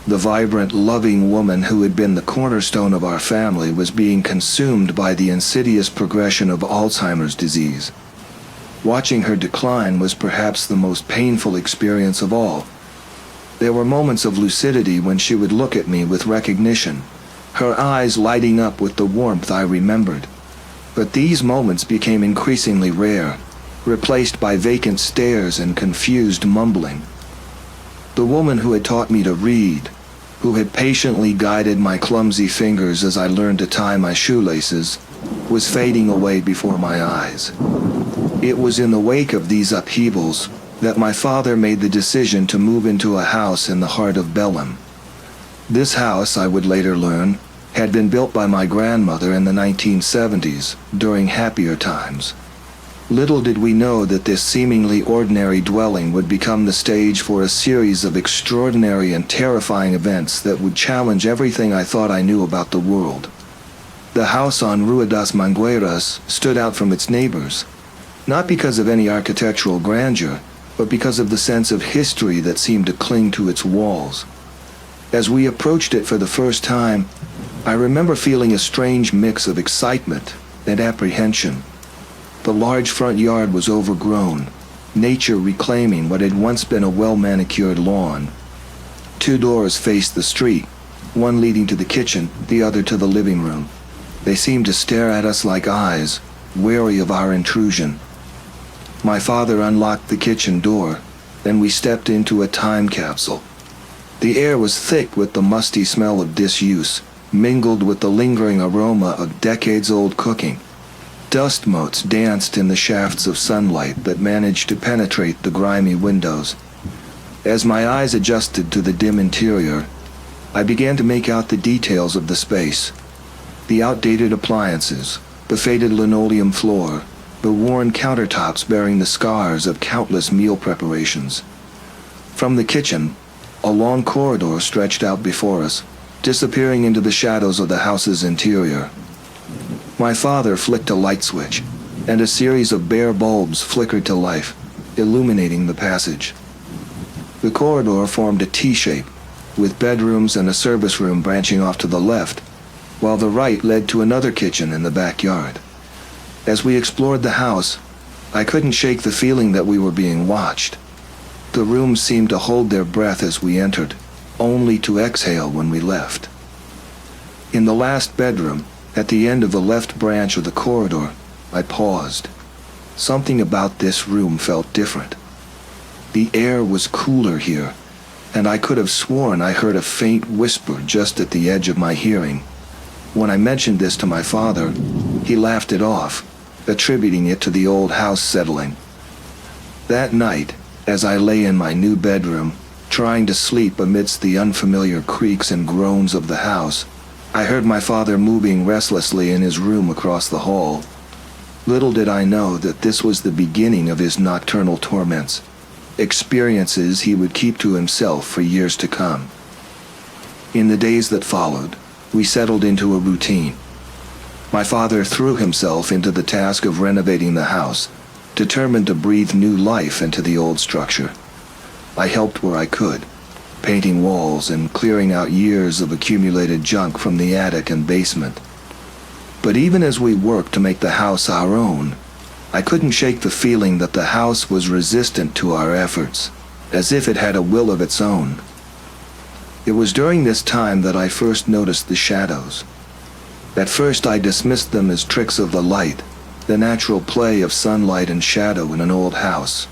The vibrant, loving woman who had been the cornerstone of our family was being consumed by the insidious progression of Alzheimer's disease. Watching her decline was perhaps the most painful experience of all. There were moments of lucidity when she would look at me with recognition, her eyes lighting up with the warmth I remembered. But these moments became increasingly rare, replaced by vacant stares and confused mumbling. The woman who had taught me to read, who had patiently guided my clumsy fingers as I learned to tie my shoelaces, was fading away before my eyes. It was in the wake of these upheavals that my father made the decision to move into a house in the heart of Belém. This house, I would later learn, had been built by my grandmother in the 1970s, during happier times. Little did we know that this seemingly ordinary dwelling would become the stage for a series of extraordinary and terrifying events that would challenge everything I thought I knew about the world. The house on Rua das Mangueiras stood out from its neighbors, not because of any architectural grandeur, but because of the sense of history that seemed to cling to its walls. As we approached it for the first time, I remember feeling a strange mix of excitement and apprehension. The large front yard was overgrown, nature reclaiming what had once been a well-manicured lawn. Two doors faced the street, one leading to the kitchen, the other to the living room. They seemed to stare at us like eyes, wary of our intrusion. My father unlocked the kitchen door, then we stepped into a time capsule. The air was thick with the musty smell of disuse, mingled with the lingering aroma of decades-old cooking. Dust motes danced in the shafts of sunlight that managed to penetrate the grimy windows. As my eyes adjusted to the dim interior, I began to make out the details of the space. The outdated appliances, the faded linoleum floor, the worn countertops bearing the scars of countless meal preparations. From the kitchen, a long corridor stretched out before us, disappearing into the shadows of the house's interior. My father flicked a light switch, and a series of bare bulbs flickered to life, illuminating the passage. The corridor formed a T-shape, with bedrooms and a service room branching off to the left, while the right led to another kitchen in the backyard. As we explored the house, I couldn't shake the feeling that we were being watched. The rooms seemed to hold their breath as we entered, only to exhale when we left. In the last bedroom, at the end of the left branch of the corridor, I paused. Something about this room felt different. The air was cooler here, and I could have sworn I heard a faint whisper just at the edge of my hearing. When I mentioned this to my father, he laughed it off, attributing it to the old house settling. That night, as I lay in my new bedroom, trying to sleep amidst the unfamiliar creaks and groans of the house, I heard my father moving restlessly in his room across the hall. Little did I know that this was the beginning of his nocturnal torments, experiences he would keep to himself for years to come. In the days that followed, we settled into a routine. My father threw himself into the task of renovating the house, determined to breathe new life into the old structure. I helped where I could, painting walls and clearing out years of accumulated junk from the attic and basement. But even as we worked to make the house our own, I couldn't shake the feeling that the house was resistant to our efforts, as if it had a will of its own. It was during this time that I first noticed the shadows. At first I dismissed them as tricks of the light, the natural play of sunlight and shadow in an old house.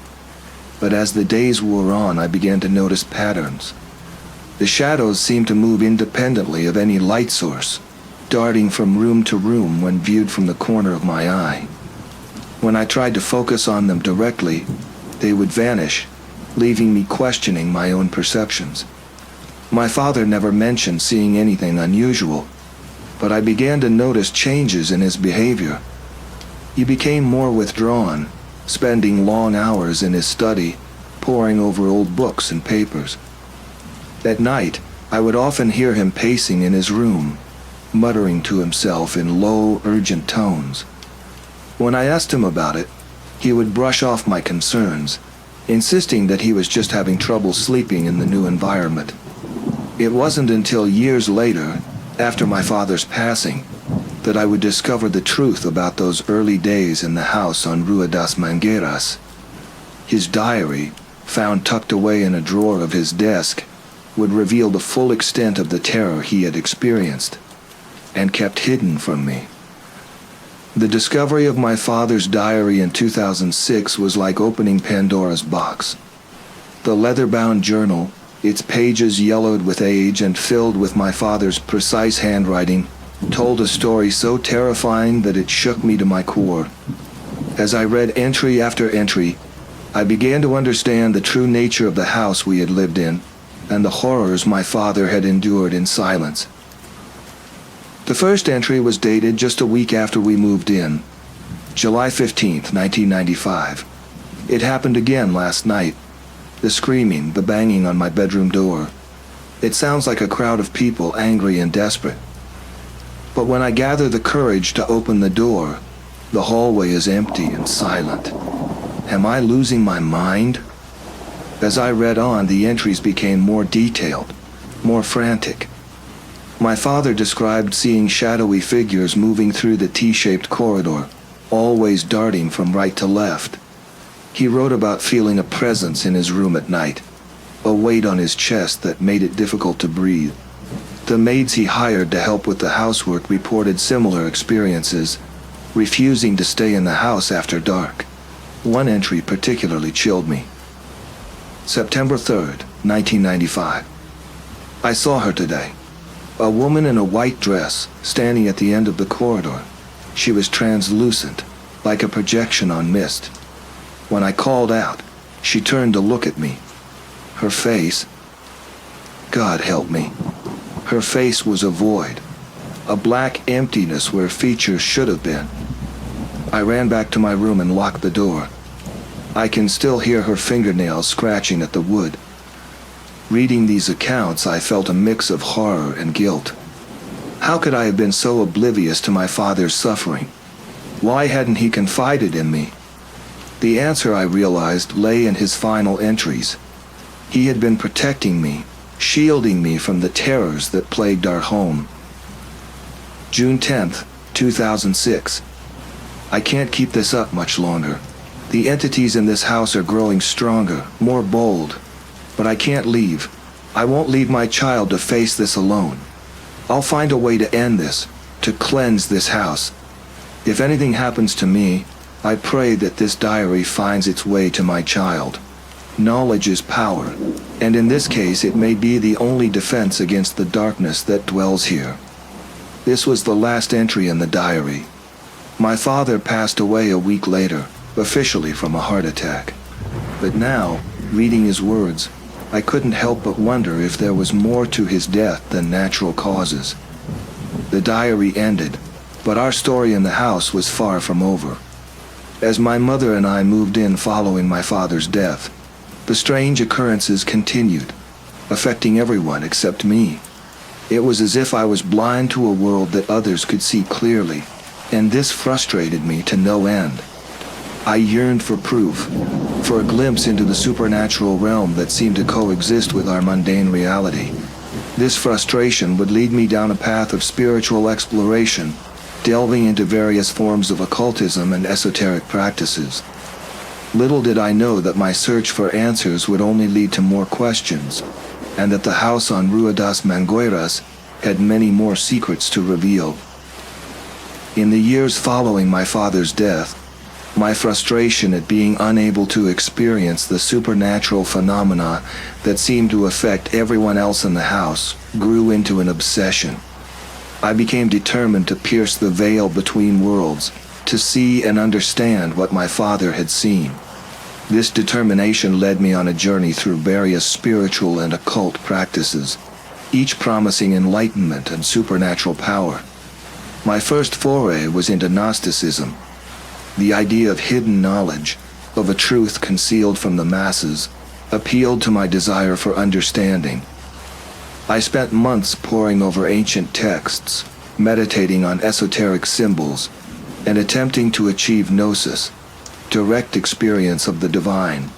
But as the days wore on, I began to notice patterns. The shadows seemed to move independently of any light source, darting from room to room when viewed from the corner of my eye. When I tried to focus on them directly, they would vanish, leaving me questioning my own perceptions. My father never mentioned seeing anything unusual, but I began to notice changes in his behavior. He became more withdrawn, spending long hours in his study, poring over old books and papers. At night, I would often hear him pacing in his room, muttering to himself in low, urgent tones. When I asked him about it, he would brush off my concerns, insisting that he was just having trouble sleeping in the new environment. It wasn't until years later, after my father's passing, that I would discover the truth about those early days in the house on Rua das Mangueiras. His diary, found tucked away in a drawer of his desk, would reveal the full extent of the terror he had experienced, and kept hidden from me. The discovery of my father's diary in 2006 was like opening Pandora's box. The leather-bound journal, its pages yellowed with age and filled with my father's precise handwriting, told a story so terrifying that it shook me to my core. As I read entry after entry, I began to understand the true nature of the house we had lived in, and the horrors my father had endured in silence. The first entry was dated just a week after we moved in, July 15th, 1995. It happened again last night. The screaming, the banging on my bedroom door. It sounds like a crowd of people angry and desperate. But when I gather the courage to open the door, the hallway is empty and silent. Am I losing my mind? As I read on, the entries became more detailed, more frantic. My father described seeing shadowy figures moving through the T-shaped corridor, always darting from right to left. He wrote about feeling a presence in his room at night, a weight on his chest that made it difficult to breathe. The maids he hired to help with the housework reported similar experiences, refusing to stay in the house after dark. One entry particularly chilled me. September 3rd, 1995. I saw her today. A woman in a white dress, standing at the end of the corridor. She was translucent, like a projection on mist. When I called out, she turned to look at me. Her face, God help me, her face was a void, a black emptiness where features should have been. I ran back to my room and locked the door. I can still hear her fingernails scratching at the wood. Reading these accounts, I felt a mix of horror and guilt. How could I have been so oblivious to my father's suffering? Why hadn't he confided in me? The answer, I realized, lay in his final entries. He had been protecting me, shielding me from the terrors that plagued our home. June 10th, 2006. I can't keep this up much longer. The entities in this house are growing stronger, more bold. But I can't leave. I won't leave my child to face this alone. I'll find a way to end this, to cleanse this house. If anything happens to me, I pray that this diary finds its way to my child. Knowledge is power, and in this case it may be the only defense against the darkness that dwells here. This was the last entry in the diary. My father passed away a week later, officially from a heart attack. But now, reading his words, I couldn't help but wonder if there was more to his death than natural causes. The diary ended, but our story in the house was far from over. As my mother and I moved in following my father's death, the strange occurrences continued, affecting everyone except me. It was as if I was blind to a world that others could see clearly, and this frustrated me to no end. I yearned for proof, for a glimpse into the supernatural realm that seemed to coexist with our mundane reality. This frustration would lead me down a path of spiritual exploration, delving into various forms of occultism and esoteric practices. Little did I know that my search for answers would only lead to more questions, and that the house on Rua das Mangueiras had many more secrets to reveal. In the years following my father's death, my frustration at being unable to experience the supernatural phenomena that seemed to affect everyone else in the house grew into an obsession. I became determined to pierce the veil between worlds, to see and understand what my father had seen. This determination led me on a journey through various spiritual and occult practices, each promising enlightenment and supernatural power. My first foray was into Gnosticism. The idea of hidden knowledge, of a truth concealed from the masses, appealed to my desire for understanding. I spent months poring over ancient texts, meditating on esoteric symbols, and attempting to achieve gnosis, direct experience of the divine.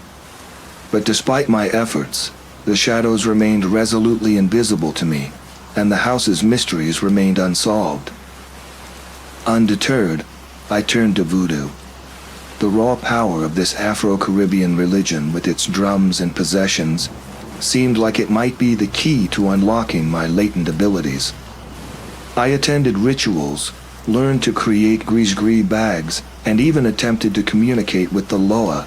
But despite my efforts, the shadows remained resolutely invisible to me, and the house's mysteries remained unsolved. Undeterred, I turned to voodoo. The raw power of this Afro-Caribbean religion with its drums and possessions seemed like it might be the key to unlocking my latent abilities. I attended rituals, learned to create gris-gris bags, and even attempted to communicate with the Loa.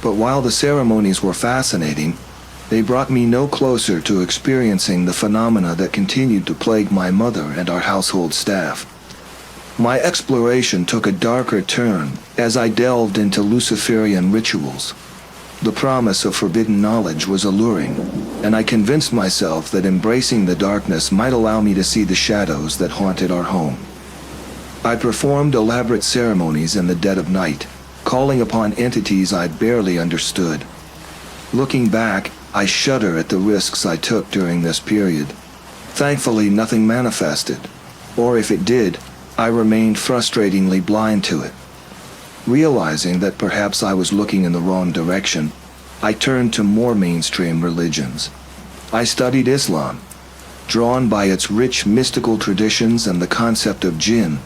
But while the ceremonies were fascinating, they brought me no closer to experiencing the phenomena that continued to plague my mother and our household staff. My exploration took a darker turn as I delved into Luciferian rituals. The promise of forbidden knowledge was alluring, and I convinced myself that embracing the darkness might allow me to see the shadows that haunted our home. I performed elaborate ceremonies in the dead of night, calling upon entities I barely understood. Looking back, I shudder at the risks I took during this period. Thankfully, nothing manifested, or if it did, I remained frustratingly blind to it. Realizing that perhaps I was looking in the wrong direction, I turned to more mainstream religions. I studied Islam, drawn by its rich mystical traditions and the concept of jinn,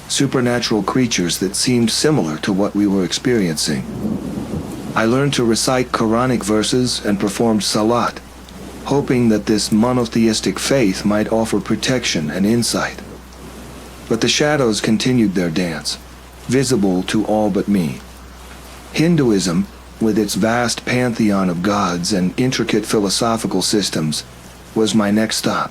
supernatural creatures that seemed similar to what we were experiencing. I learned to recite Quranic verses and performed salat, hoping that this monotheistic faith might offer protection and insight. But the shadows continued their dance, visible to all but me. Hinduism, with its vast pantheon of gods and intricate philosophical systems, was my next stop.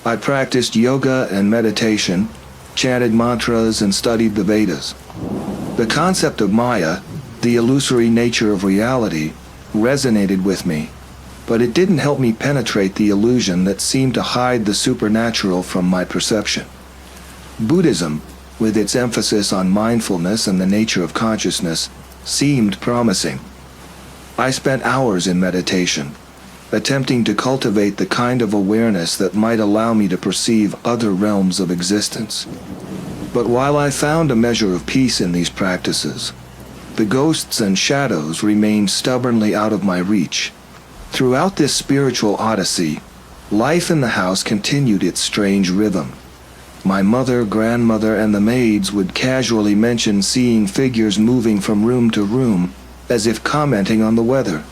I practiced yoga and meditation, chanted mantras, and studied the Vedas. The concept of Maya, the illusory nature of reality, resonated with me, but it didn't help me penetrate the illusion that seemed to hide the supernatural from my perception. Buddhism, with its emphasis on mindfulness and the nature of consciousness, seemed promising. I spent hours in meditation, attempting to cultivate the kind of awareness that might allow me to perceive other realms of existence. But while I found a measure of peace in these practices, the ghosts and shadows remained stubbornly out of my reach. Throughout this spiritual odyssey, life in the house continued its strange rhythm. My mother, grandmother, and the maids would casually mention seeing figures moving from room to room, as if commenting on the weather.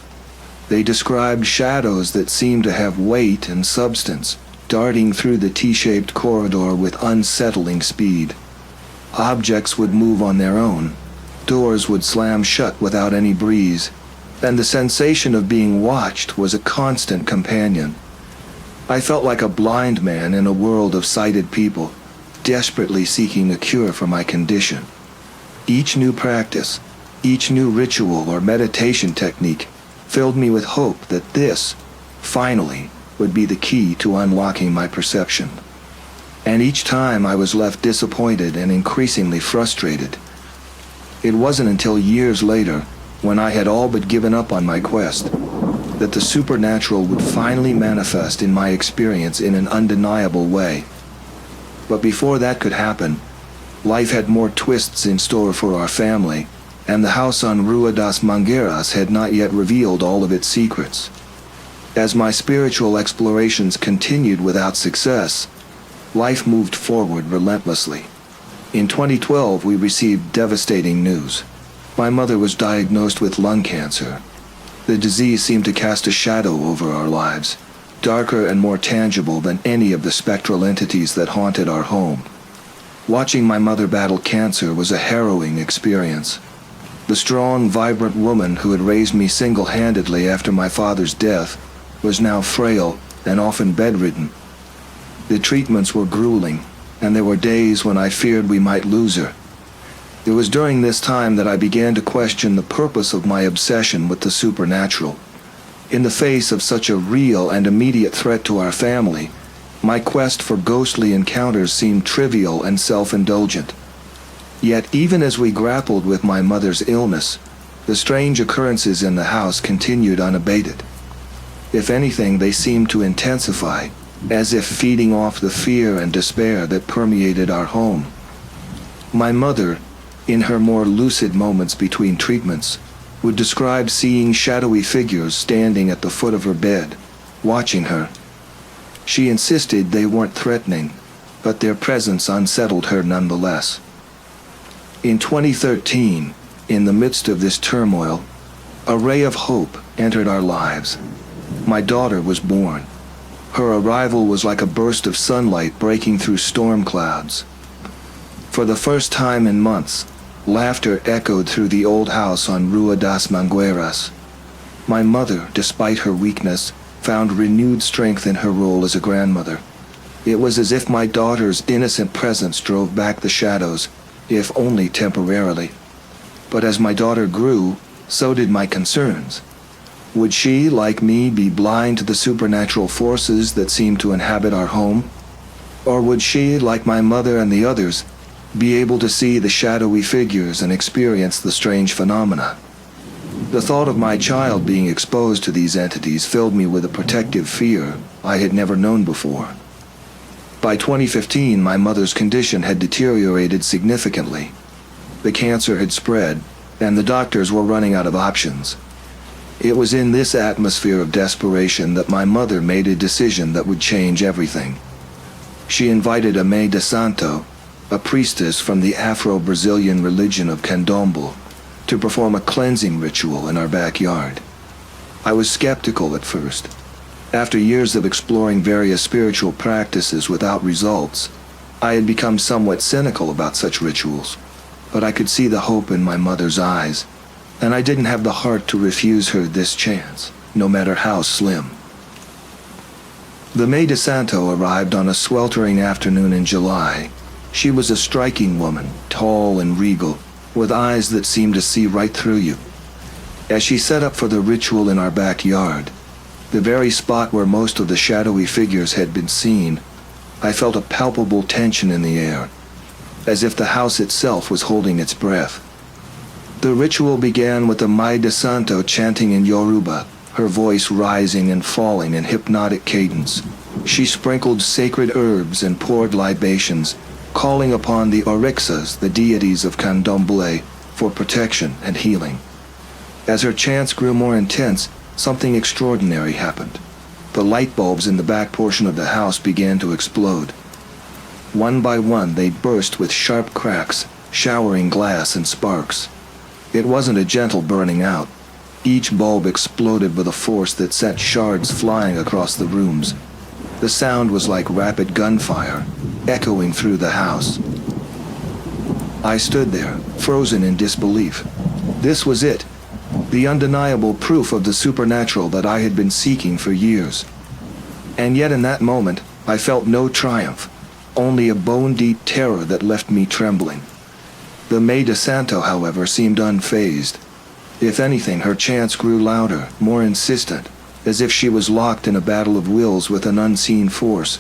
They described shadows that seemed to have weight and substance, darting through the T-shaped corridor with unsettling speed. Objects would move on their own. Doors would slam shut without any breeze, and the sensation of being watched was a constant companion. I felt like a blind man in a world of sighted people, desperately seeking a cure for my condition. Each new practice, each new ritual or meditation technique filled me with hope that this, finally, would be the key to unlocking my perception. And each time I was left disappointed and increasingly frustrated. It wasn't until years later, when I had all but given up on my quest, that the supernatural would finally manifest in my experience in an undeniable way. But before that could happen, life had more twists in store for our family, and the house on Rua das Mangueiras had not yet revealed all of its secrets. As my spiritual explorations continued without success, life moved forward relentlessly. In 2012, we received devastating news. My mother was diagnosed with lung cancer. The disease seemed to cast a shadow over our lives, darker and more tangible than any of the spectral entities that haunted our home. Watching my mother battle cancer was a harrowing experience. The strong, vibrant woman who had raised me single-handedly after my father's death was now frail and often bedridden. The treatments were grueling, and there were days when I feared we might lose her. It was during this time that I began to question the purpose of my obsession with the supernatural. In the face of such a real and immediate threat to our family, my quest for ghostly encounters seemed trivial and self-indulgent. Yet even as we grappled with my mother's illness, the strange occurrences in the house continued unabated. If anything, they seemed to intensify, as if feeding off the fear and despair that permeated our home. My mother, in her more lucid moments between treatments, would describe seeing shadowy figures standing at the foot of her bed, watching her. She insisted they weren't threatening, but their presence unsettled her nonetheless. In 2013, in the midst of this turmoil, a ray of hope entered our lives. My daughter was born. Her arrival was like a burst of sunlight breaking through storm clouds. For the first time in months, laughter echoed through the old house on Rua das Mangueiras. My mother, despite her weakness, found renewed strength in her role as a grandmother. It was as if my daughter's innocent presence drove back the shadows, if only temporarily. But as my daughter grew, so did my concerns. Would she, like me, be blind to the supernatural forces that seemed to inhabit our home? Or would she, like my mother and the others, be able to see the shadowy figures and experience the strange phenomena? The thought of my child being exposed to these entities filled me with a protective fear I had never known before. By 2015, my mother's condition had deteriorated significantly. The cancer had spread, and the doctors were running out of options. It was in this atmosphere of desperation that my mother made a decision that would change everything. She invited a Mãe de Santo, a priestess from the Afro-Brazilian religion of Candomblé, to perform a cleansing ritual in our backyard. I was skeptical at first. After years of exploring various spiritual practices without results, I had become somewhat cynical about such rituals, but I could see the hope in my mother's eyes, and I didn't have the heart to refuse her this chance, no matter how slim. The Mãe de Santo arrived on a sweltering afternoon in July. She was a striking woman, tall and regal, with eyes that seemed to see right through you. As she set up for the ritual in our backyard, the very spot where most of the shadowy figures had been seen, I felt a palpable tension in the air, as if the house itself was holding its breath. The ritual began with the Mãe de Santo chanting in Yoruba, her voice rising and falling in hypnotic cadence. She sprinkled sacred herbs and poured libations, calling upon the Orixas, the deities of Candomblé, for protection and healing. As her chants grew more intense, something extraordinary happened. The light bulbs in the back portion of the house began to explode. One by one, they burst with sharp cracks, showering glass and sparks. It wasn't a gentle burning out. Each bulb exploded with a force that sent shards flying across the rooms. The sound was like rapid gunfire, echoing through the house. I stood there, frozen in disbelief. This was it, the undeniable proof of the supernatural that I had been seeking for years. And yet in that moment, I felt no triumph, only a bone-deep terror that left me trembling. The Maid de Santo, however, seemed unfazed. If anything, her chants grew louder, more insistent, as if she was locked in a battle of wills with an unseen force.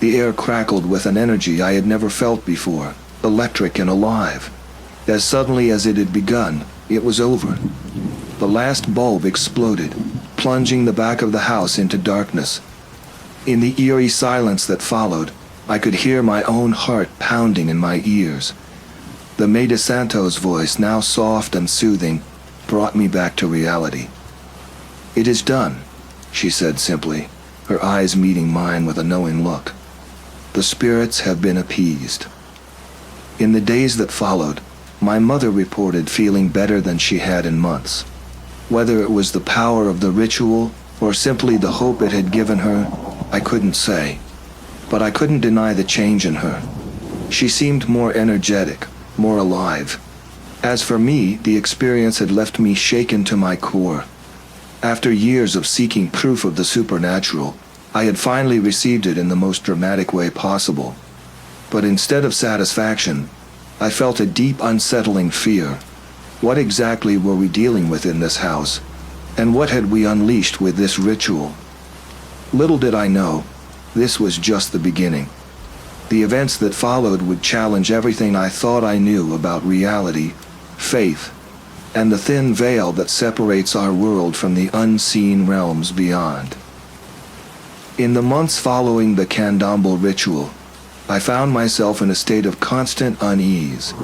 The air crackled with an energy I had never felt before, electric and alive. As suddenly as it had begun, it was over. The last bulb exploded, plunging the back of the house into darkness. In the eerie silence that followed, I could hear my own heart pounding in my ears. The Maid de Santo's voice, now soft and soothing, brought me back to reality. "It is done," she said simply, her eyes meeting mine with a knowing look. "The spirits have been appeased." In the days that followed, my mother reported feeling better than she had in months. Whether it was the power of the ritual or simply the hope it had given her, I couldn't say. But I couldn't deny the change in her. She seemed more energetic, more alive. As for me, the experience had left me shaken to my core. After years of seeking proof of the supernatural, I had finally received it in the most dramatic way possible. But instead of satisfaction, I felt a deep unsettling fear. What exactly were we dealing with in this house? And what had we unleashed with this ritual? Little did I know, this was just the beginning. The events that followed would challenge everything I thought I knew about reality, faith, and the thin veil that separates our world from the unseen realms beyond. In the months following the Candomblé ritual, I found myself in a state of constant unease.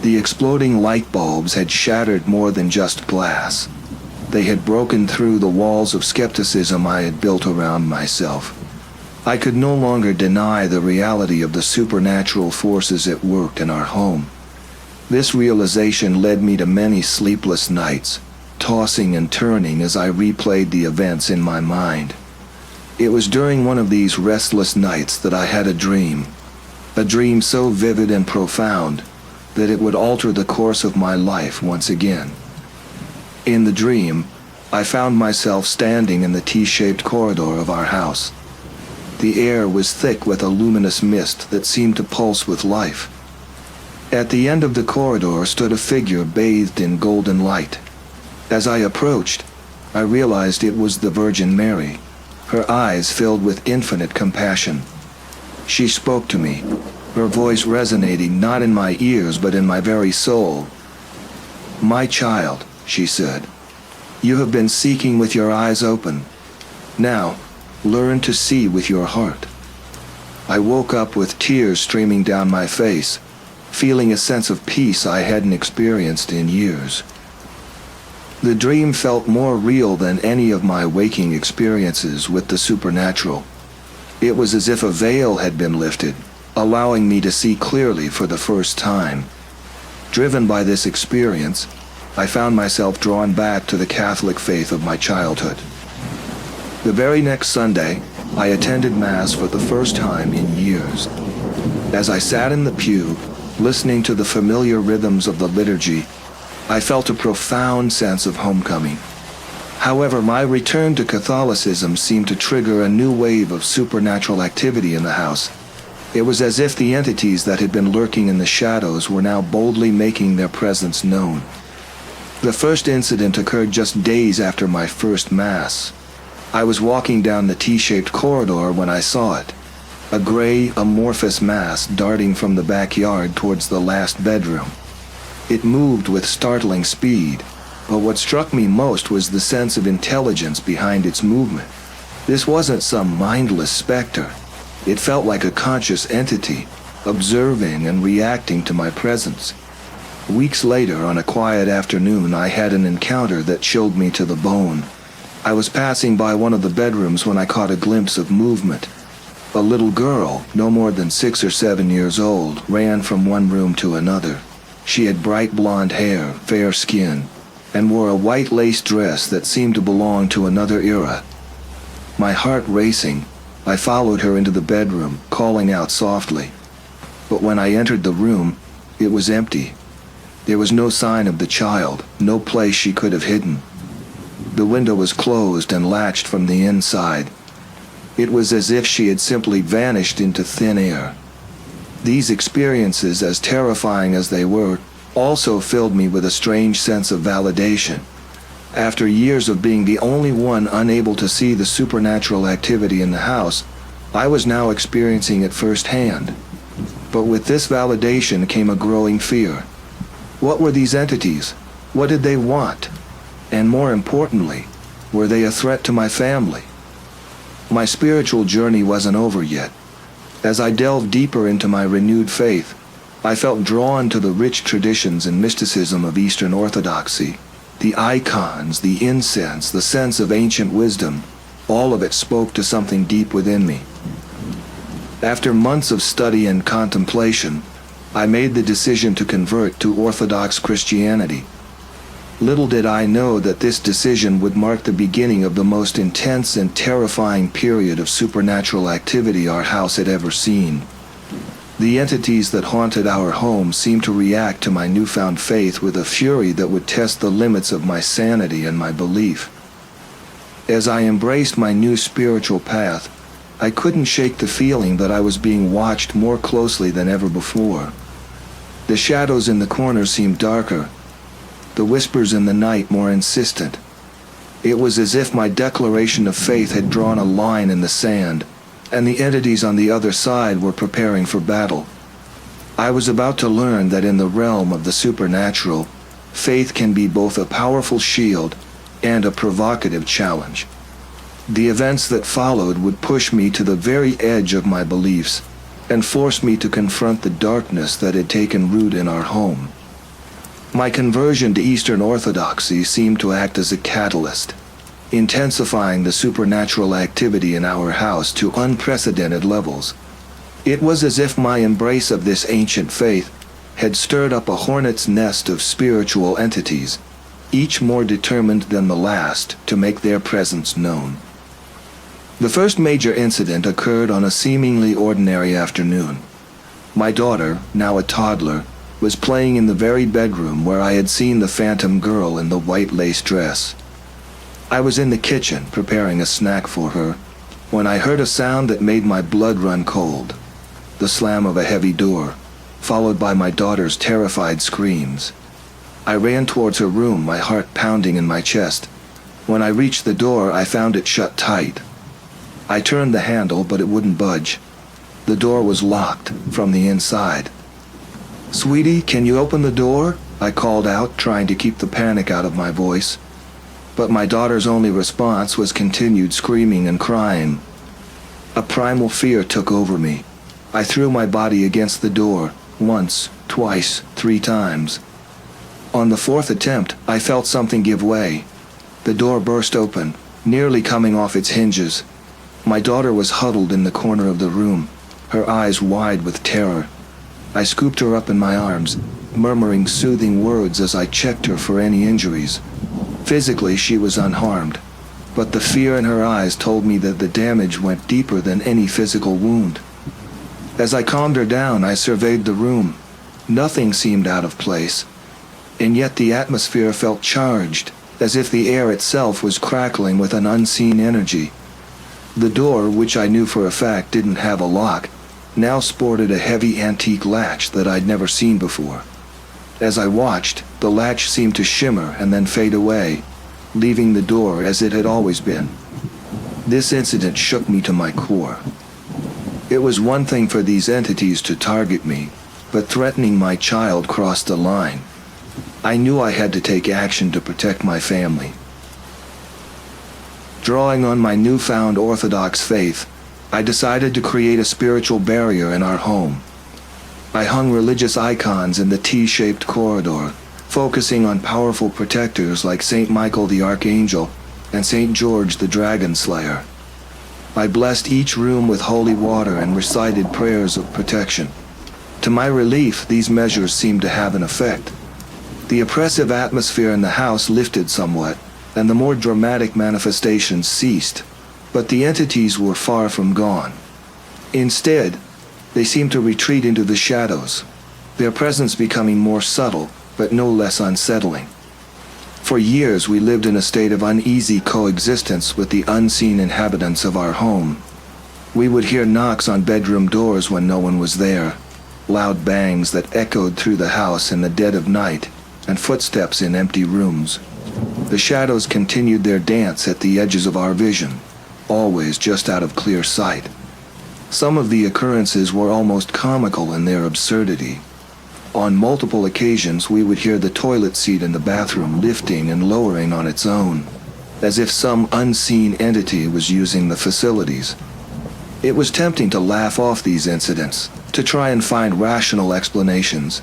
The exploding light bulbs had shattered more than just glass. They had broken through the walls of skepticism I had built around myself. I could no longer deny the reality of the supernatural forces at work in our home. This realization led me to many sleepless nights, tossing and turning as I replayed the events in my mind. It was during one of these restless nights that I had a dream so vivid and profound that it would alter the course of my life once again. In the dream, I found myself standing in the T-shaped corridor of our house. The air was thick with a luminous mist that seemed to pulse with life. At the end of the corridor stood a figure bathed in golden light. As I approached, I realized it was the Virgin Mary, her eyes filled with infinite compassion. She spoke to me, her voice resonating not in my ears but in my very soul. "My child," she said, "you have been seeking with your eyes open. Now, learn to see with your heart." I woke up with tears streaming down my face, feeling a sense of peace I hadn't experienced in years. The dream felt more real than any of my waking experiences with the supernatural. It was as if a veil had been lifted, allowing me to see clearly for the first time. Driven by this experience, I found myself drawn back to the Catholic faith of my childhood. The very next Sunday, I attended Mass for the first time in years. As I sat in the pew, listening to the familiar rhythms of the liturgy, I felt a profound sense of homecoming. However, my return to Catholicism seemed to trigger a new wave of supernatural activity in the house. It was as if the entities that had been lurking in the shadows were now boldly making their presence known. The first incident occurred just days after my first Mass. I was walking down the T-shaped corridor when I saw it, a gray, amorphous mass darting from the backyard towards the last bedroom. It moved with startling speed, But what struck me most was the sense of intelligence behind its movement. This wasn't some mindless specter. It felt like a conscious entity, observing and reacting to my presence. Weeks later, on a quiet afternoon, I had an encounter that chilled me to the bone. I was passing by one of the bedrooms when I caught a glimpse of movement. A little girl, no more than 6 or 7 years old, ran from one room to another. She had bright blonde hair, fair skin, and wore a white lace dress that seemed to belong to another era. My heart racing, I followed her into the bedroom, calling out softly. But when I entered the room, it was empty. There was no sign of the child, no place she could have hidden. The window was closed and latched from the inside. It was as if she had simply vanished into thin air. These experiences, as terrifying as they were, also filled me with a strange sense of validation. After years of being the only one unable to see the supernatural activity in the house, I was now experiencing it firsthand. But with this validation came a growing fear. What were these entities? What did they want? And more importantly, were they a threat to my family? My spiritual journey wasn't over yet. As I delved deeper into my renewed faith, I felt drawn to the rich traditions and mysticism of Eastern Orthodoxy. The icons, the incense, the sense of ancient wisdom, all of it spoke to something deep within me. After months of study and contemplation, I made the decision to convert to Orthodox Christianity. Little did I know that this decision would mark the beginning of the most intense and terrifying period of supernatural activity our house had ever seen. The entities that haunted our home seemed to react to my newfound faith with a fury that would test the limits of my sanity and my belief. As I embraced my new spiritual path, I couldn't shake the feeling that I was being watched more closely than ever before. The shadows in the corners seemed darker, the whispers in the night more insistent. It was as if my declaration of faith had drawn a line in the sand, and the entities on the other side were preparing for battle. I was about to learn that in the realm of the supernatural, faith can be both a powerful shield and a provocative challenge. The events that followed would push me to the very edge of my beliefs and force me to confront the darkness that had taken root in our home. My conversion to Eastern Orthodoxy seemed to act as a catalyst, intensifying the supernatural activity in our house to unprecedented levels. It was as if my embrace of this ancient faith had stirred up a hornet's nest of spiritual entities, each more determined than the last to make their presence known. The first major incident occurred on a seemingly ordinary afternoon. My daughter, now a toddler, was playing in the very bedroom where I had seen the phantom girl in the white lace dress. I was in the kitchen preparing a snack for her when I heard a sound that made my blood run cold. The slam of a heavy door, followed by my daughter's terrified screams. I ran towards her room, my heart pounding in my chest. When I reached the door, I found it shut tight. I turned the handle, but it wouldn't budge. The door was locked from the inside. "Sweetie, can you open the door?" I called out, trying to keep the panic out of my voice. But my daughter's only response was continued screaming and crying. A primal fear took over me. I threw my body against the door, once, twice, 3 times. On the 4th attempt, I felt something give way. The door burst open, nearly coming off its hinges. My daughter was huddled in the corner of the room, her eyes wide with terror. I scooped her up in my arms, murmuring soothing words as I checked her for any injuries. Physically, she was unharmed, but the fear in her eyes told me that the damage went deeper than any physical wound. As I calmed her down, I surveyed the room. Nothing seemed out of place, and yet the atmosphere felt charged, as if the air itself was crackling with an unseen energy. The door, which I knew for a fact didn't have a lock, now sported a heavy antique latch that I'd never seen before. As I watched, the latch seemed to shimmer and then fade away, leaving the door as it had always been. This incident shook me to my core. It was one thing for these entities to target me, but threatening my child crossed the line. I knew I had to take action to protect my family. Drawing on my newfound Orthodox faith, I decided to create a spiritual barrier in our home. I hung religious icons in the T-shaped corridor, focusing on powerful protectors like Saint Michael the Archangel and Saint George the Dragon Slayer. I blessed each room with holy water and recited prayers of protection. To my relief, these measures seemed to have an effect. The oppressive atmosphere in the house lifted somewhat, and the more dramatic manifestations ceased, but the entities were far from gone. Instead, they seemed to retreat into the shadows, their presence becoming more subtle, but no less unsettling. For years we lived in a state of uneasy coexistence with the unseen inhabitants of our home. We would hear knocks on bedroom doors when no one was there, loud bangs that echoed through the house in the dead of night, and footsteps in empty rooms. The shadows continued their dance at the edges of our vision, always just out of clear sight. Some of the occurrences were almost comical in their absurdity. On multiple occasions we would hear the toilet seat in the bathroom lifting and lowering on its own, as if some unseen entity was using the facilities. It was tempting to laugh off these incidents, to try and find rational explanations.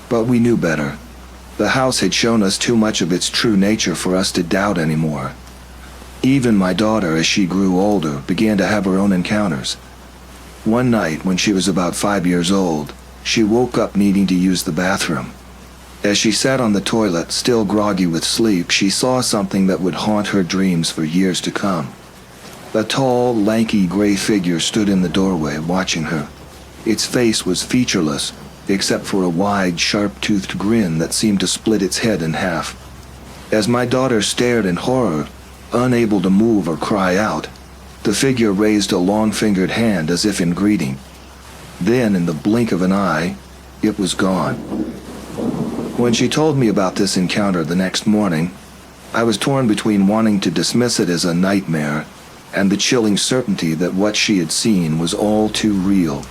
But we knew better. The house had shown us too much of its true nature for us to doubt anymore. Even my daughter, as she grew older, began to have her own encounters. One night, when she was about 5 years old, she woke up needing to use the bathroom. As she sat on the toilet, still groggy with sleep, she saw something that would haunt her dreams for years to come. A tall, lanky gray figure stood in the doorway, watching her. Its face was featureless, except for a wide, sharp-toothed grin that seemed to split its head in half. As my daughter stared in horror, unable to move or cry out, the figure raised a long-fingered hand as if in greeting. Then, in the blink of an eye, it was gone. When she told me about this encounter the next morning, I was torn between wanting to dismiss it as a nightmare and the chilling certainty that what she had seen was all too real.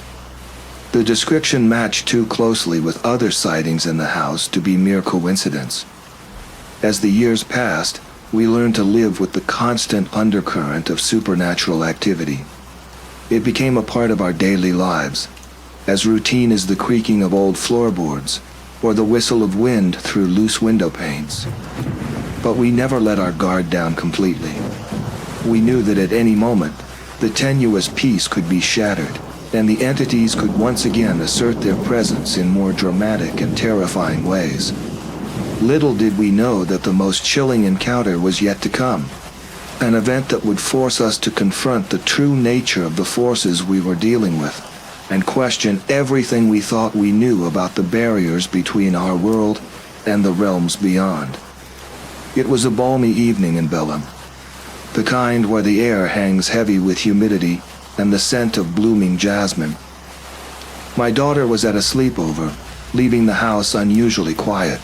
The description matched too closely with other sightings in the house to be mere coincidence. As the years passed, we learned to live with the constant undercurrent of supernatural activity. It became a part of our daily lives, as routine as the creaking of old floorboards or the whistle of wind through loose window panes. But we never let our guard down completely. We knew that at any moment, the tenuous peace could be shattered, and the entities could once again assert their presence in more dramatic and terrifying ways. Little did we know that the most chilling encounter was yet to come, an event that would force us to confront the true nature of the forces we were dealing with, and question everything we thought we knew about the barriers between our world and the realms beyond. It was a balmy evening in Belem, the kind where the air hangs heavy with humidity and the scent of blooming jasmine. My daughter was at a sleepover, leaving the house unusually quiet.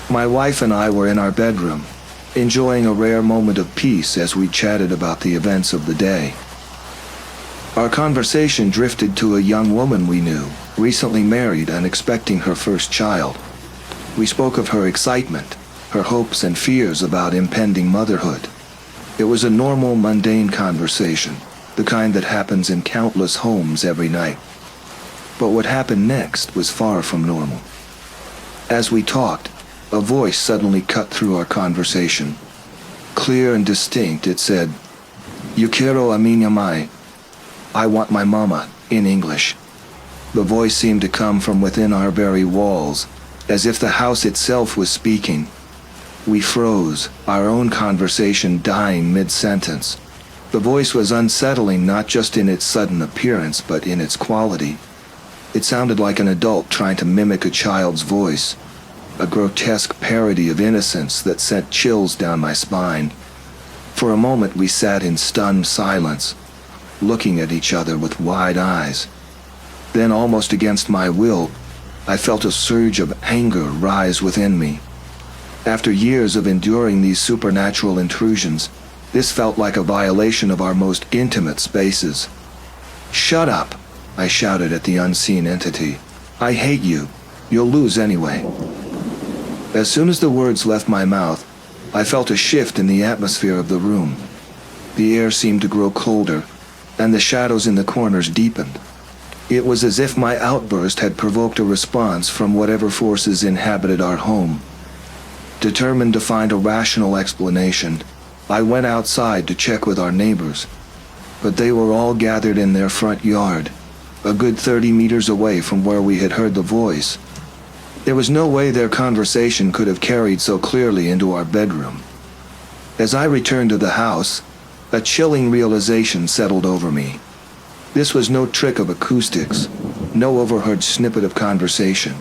My wife and I were in our bedroom, enjoying a rare moment of peace as we chatted about the events of the day. Our conversation drifted to a young woman we knew, recently married and expecting her first child. We spoke of her excitement, her hopes and fears about impending motherhood. It was a normal, mundane conversation, the kind that happens in countless homes every night. But what happened next was far from normal. As we talked, a voice suddenly cut through our conversation. Clear and distinct, it said, "Yo quiero a minha mãe." I want my mama, in English. The voice seemed to come from within our very walls, as if the house itself was speaking. We froze, our own conversation dying mid-sentence. The voice was unsettling not just in its sudden appearance, but in its quality. It sounded like an adult trying to mimic a child's voice, a grotesque parody of innocence that sent chills down my spine. For a moment we sat in stunned silence, looking at each other with wide eyes. Then, almost against my will, I felt a surge of anger rise within me. After years of enduring these supernatural intrusions, this felt like a violation of our most intimate spaces. "Shut up!" I shouted at the unseen entity. "I hate you. You'll lose anyway." As soon as the words left my mouth, I felt a shift in the atmosphere of the room. The air seemed to grow colder, and the shadows in the corners deepened. It was as if my outburst had provoked a response from whatever forces inhabited our home. Determined to find a rational explanation, I went outside to check with our neighbors. But they were all gathered in their front yard, a good 30 meters away from where we had heard the voice. There was no way their conversation could have carried so clearly into our bedroom. As I returned to the house, a chilling realization settled over me. This was no trick of acoustics, no overheard snippet of conversation.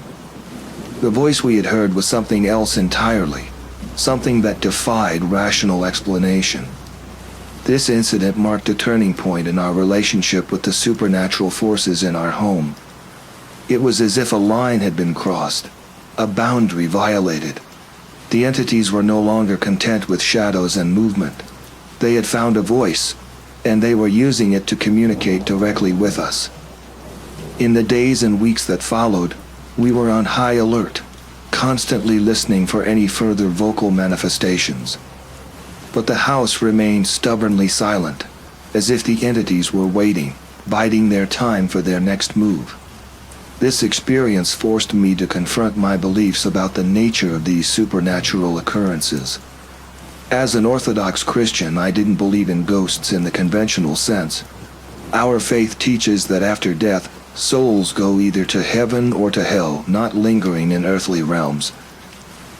The voice we had heard was something else entirely, something that defied rational explanation. This incident marked a turning point in our relationship with the supernatural forces in our home. It was as if a line had been crossed, a boundary violated. The entities were no longer content with shadows and movement. They had found a voice, and they were using it to communicate directly with us. In the days and weeks that followed, we were on high alert, constantly listening for any further vocal manifestations. But the house remained stubbornly silent, as if the entities were waiting, biding their time for their next move. This experience forced me to confront my beliefs about the nature of these supernatural occurrences. As an Orthodox Christian, I didn't believe in ghosts in the conventional sense. Our faith teaches that after death, souls go either to heaven or to hell, not lingering in earthly realms.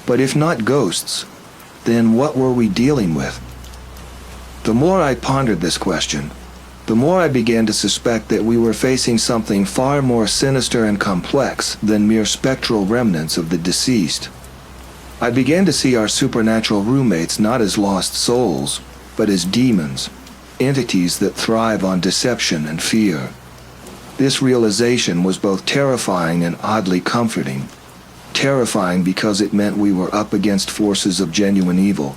But if not ghosts, then what were we dealing with? The more I pondered this question, the more I began to suspect that we were facing something far more sinister and complex than mere spectral remnants of the deceased. I began to see our supernatural roommates not as lost souls, but as demons, entities that thrive on deception and fear. This realization was both terrifying and oddly comforting. Terrifying because it meant we were up against forces of genuine evil.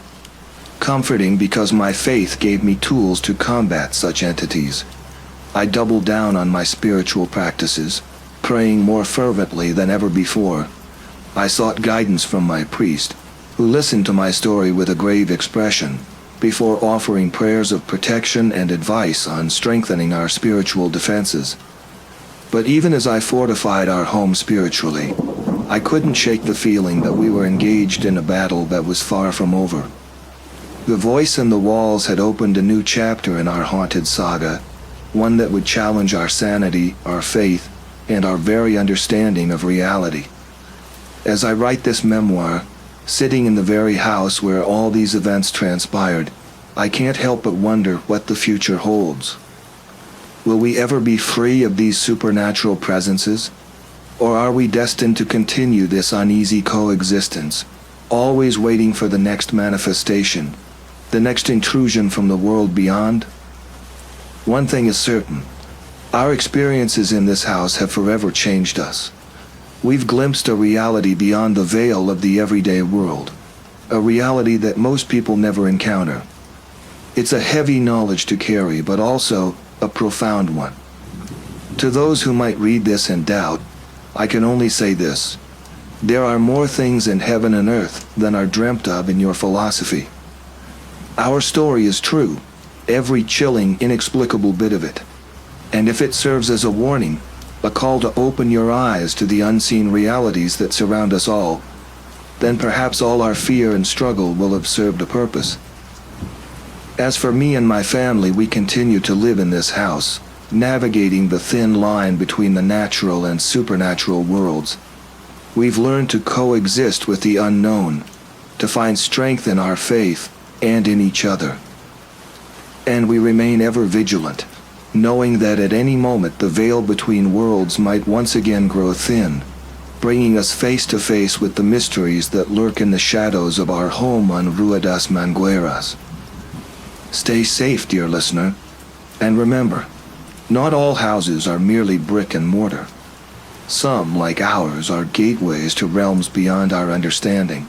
Comforting because my faith gave me tools to combat such entities. I doubled down on my spiritual practices, praying more fervently than ever before. I sought guidance from my priest, who listened to my story with a grave expression, before offering prayers of protection and advice on strengthening our spiritual defenses. But even as I fortified our home spiritually, I couldn't shake the feeling that we were engaged in a battle that was far from over. The voice in the walls had opened a new chapter in our haunted saga, one that would challenge our sanity, our faith, and our very understanding of reality. As I write this memoir, sitting in the very house where all these events transpired, I can't help but wonder what the future holds. Will we ever be free of these supernatural presences? Or are we destined to continue this uneasy coexistence, always waiting for the next manifestation, the next intrusion from the world beyond? One thing is certain. Our experiences in this house have forever changed us. We've glimpsed a reality beyond the veil of the everyday world, a reality that most people never encounter. It's a heavy knowledge to carry, but also a profound one. To those who might read this and doubt, I can only say this: there are more things in heaven and earth than are dreamt of in your philosophy. Our story is true, every chilling, inexplicable bit of it. And if it serves as a warning, a call to open your eyes to the unseen realities that surround us all, then perhaps all our fear and struggle will have served a purpose. As for me and my family, we continue to live in this house, navigating the thin line between the natural and supernatural worlds. We've learned to coexist with the unknown, to find strength in our faith and in each other. And we remain ever vigilant, knowing that at any moment the veil between worlds might once again grow thin, bringing us face to face with the mysteries that lurk in the shadows of our home on Rua das Mangueiras. Stay safe, dear listener, and remember, not all houses are merely brick and mortar. Some, like ours, are gateways to realms beyond our understanding.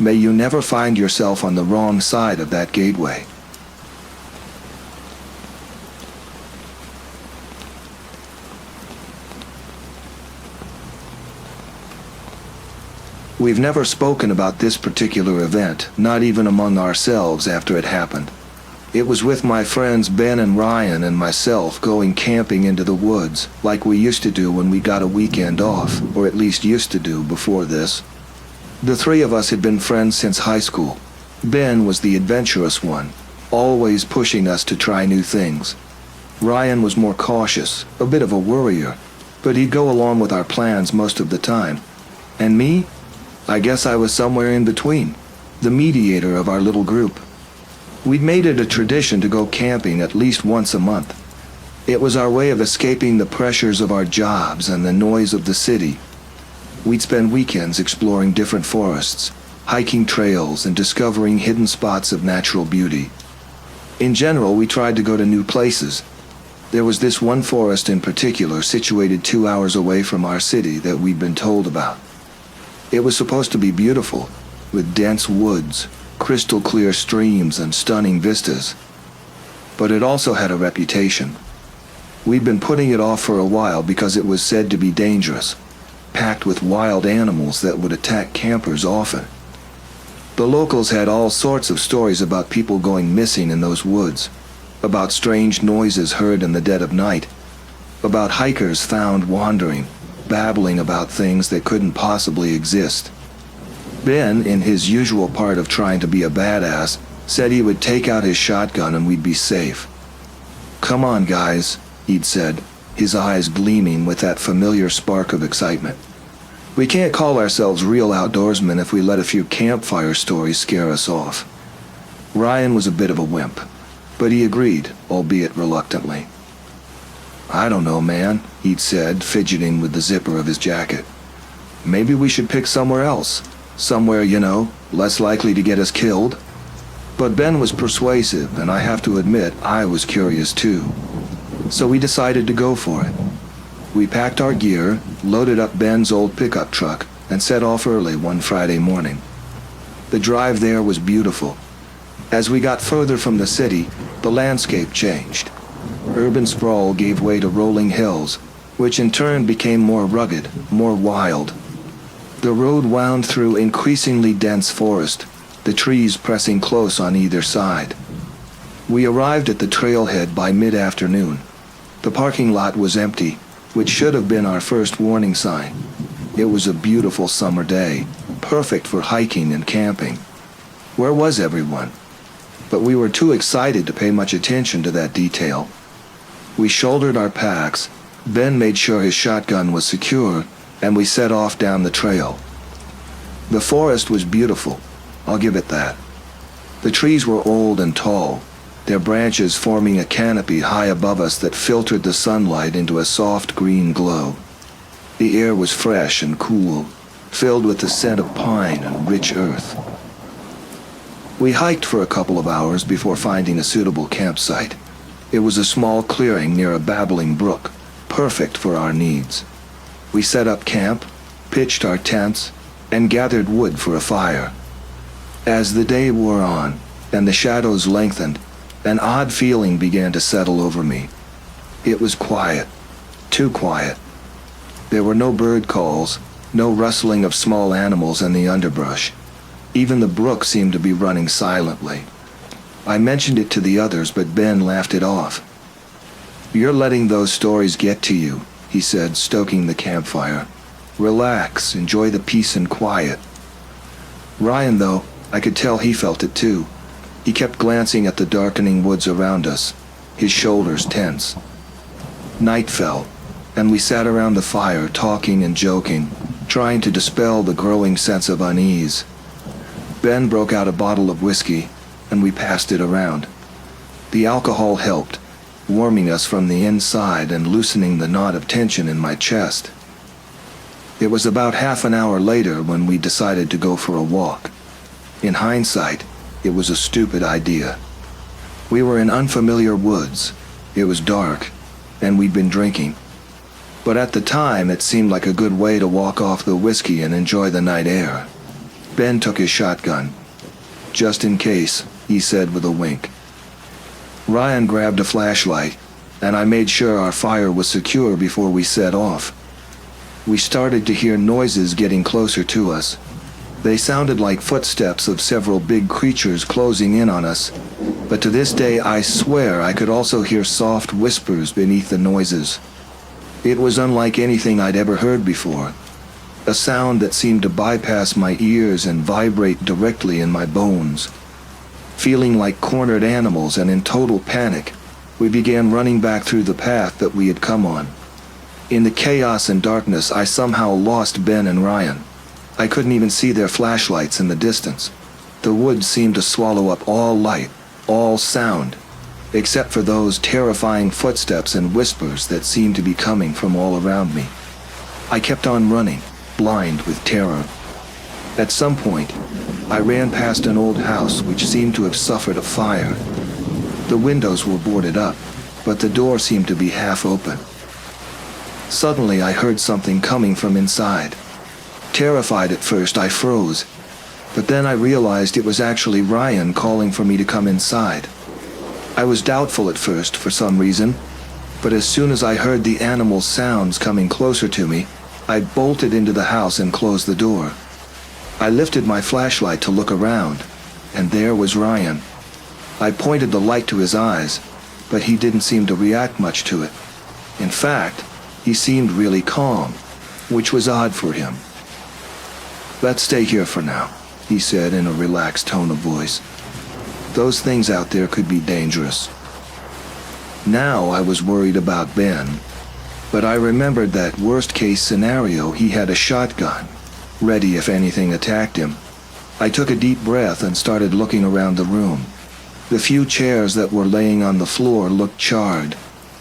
May you never find yourself on the wrong side of that gateway. We've never spoken about this particular event, not even among ourselves after it happened. It was with my friends Ben and Ryan and myself going camping into the woods, like we used to do when we got a weekend off, or at least used to do before this. The three of us had been friends since high school. Ben was the adventurous one, always pushing us to try new things. Ryan was more cautious, a bit of a worrier, but he'd go along with our plans most of the time. And me? I guess I was somewhere in between, the mediator of our little group. We'd made it a tradition to go camping at least once a month. It was our way of escaping the pressures of our jobs and the noise of the city. We'd spend weekends exploring different forests, hiking trails, and discovering hidden spots of natural beauty. In general, we tried to go to new places. There was this one forest in particular situated 2 hours away from our city that we'd been told about. It was supposed to be beautiful, with dense woods, crystal clear streams, and stunning vistas. But it also had a reputation. We'd been putting it off for a while because it was said to be dangerous, packed with wild animals that would attack campers often. The locals had all sorts of stories about people going missing in those woods, about strange noises heard in the dead of night, about hikers found wandering, babbling about things that couldn't possibly exist. Ben, in his usual part of trying to be a badass, said he would take out his shotgun and we'd be safe. "Come on, guys," he'd said, his eyes gleaming with that familiar spark of excitement. "We can't call ourselves real outdoorsmen if we let a few campfire stories scare us off." Ryan was a bit of a wimp, but he agreed, albeit reluctantly. "I don't know, man," he'd said, fidgeting with the zipper of his jacket. "Maybe we should pick somewhere else. Somewhere, less likely to get us killed." But Ben was persuasive, and I have to admit I was curious too. So we decided to go for it. We packed our gear, loaded up Ben's old pickup truck, and set off early one Friday morning. The drive there was beautiful. As we got further from the city, the landscape changed. Urban sprawl gave way to rolling hills, which in turn became more rugged, more wild. The road wound through increasingly dense forest, the trees pressing close on either side. We arrived at the trailhead by mid-afternoon. The parking lot was empty, which should have been our first warning sign. It was a beautiful summer day, perfect for hiking and camping. Where was everyone? But we were too excited to pay much attention to that detail. We shouldered our packs, Ben made sure his shotgun was secure, and we set off down the trail. The forest was beautiful, I'll give it that. The trees were old and tall, their branches forming a canopy high above us that filtered the sunlight into a soft green glow. The air was fresh and cool, filled with the scent of pine and rich earth. We hiked for a couple of hours before finding a suitable campsite. It was a small clearing near a babbling brook, perfect for our needs. We set up camp, pitched our tents, and gathered wood for a fire. As the day wore on, and the shadows lengthened, an odd feeling began to settle over me. It was quiet, too quiet. There were no bird calls, no rustling of small animals in the underbrush. Even the brook seemed to be running silently. I mentioned it to the others, but Ben laughed it off. "You're letting those stories get to you," he said, stoking the campfire. "Relax, enjoy the peace and quiet." Ryan, though, I could tell he felt it too. He kept glancing at the darkening woods around us, his shoulders tense. Night fell, and we sat around the fire talking and joking, trying to dispel the growing sense of unease. Ben broke out a bottle of whiskey, and we passed it around. The alcohol helped, warming us from the inside and loosening the knot of tension in my chest. It was about half an hour later when we decided to go for a walk. In hindsight, it was a stupid idea. We were in unfamiliar woods, it was dark, and we'd been drinking. But at the time, it seemed like a good way to walk off the whiskey and enjoy the night air. Ben took his shotgun. "Just in case," he said with a wink. Ryan grabbed a flashlight, and I made sure our fire was secure before we set off. We started to hear noises getting closer to us, They sounded like footsteps of several big creatures closing in on us, but to this day I swear I could also hear soft whispers beneath the noises. It was unlike anything I'd ever heard before, a sound that seemed to bypass my ears and vibrate directly in my bones. Feeling like cornered animals and in total panic, we began running back through the path that we had come on. In the chaos and darkness, I somehow lost Ben and Ryan. I couldn't even see their flashlights in the distance. The woods seemed to swallow up all light, all sound, except for those terrifying footsteps and whispers that seemed to be coming from all around me. I kept on running, blind with terror. At some point, I ran past an old house which seemed to have suffered a fire. The windows were boarded up, but the door seemed to be half open. Suddenly, I heard something coming from inside. Terrified at first, I froze, but then I realized it was actually Ryan calling for me to come inside. I was doubtful at first for some reason, but as soon as I heard the animal's sounds coming closer to me, I bolted into the house and closed the door. I lifted my flashlight to look around, and there was Ryan. I pointed the light to his eyes, but he didn't seem to react much to it. In fact, he seemed really calm, which was odd for him. "Let's stay here for now," he said in a relaxed tone of voice. "Those things out there could be dangerous." Now I was worried about Ben, but I remembered that worst-case scenario he had a shotgun, ready if anything attacked him. I took a deep breath and started looking around the room. The few chairs that were laying on the floor looked charred,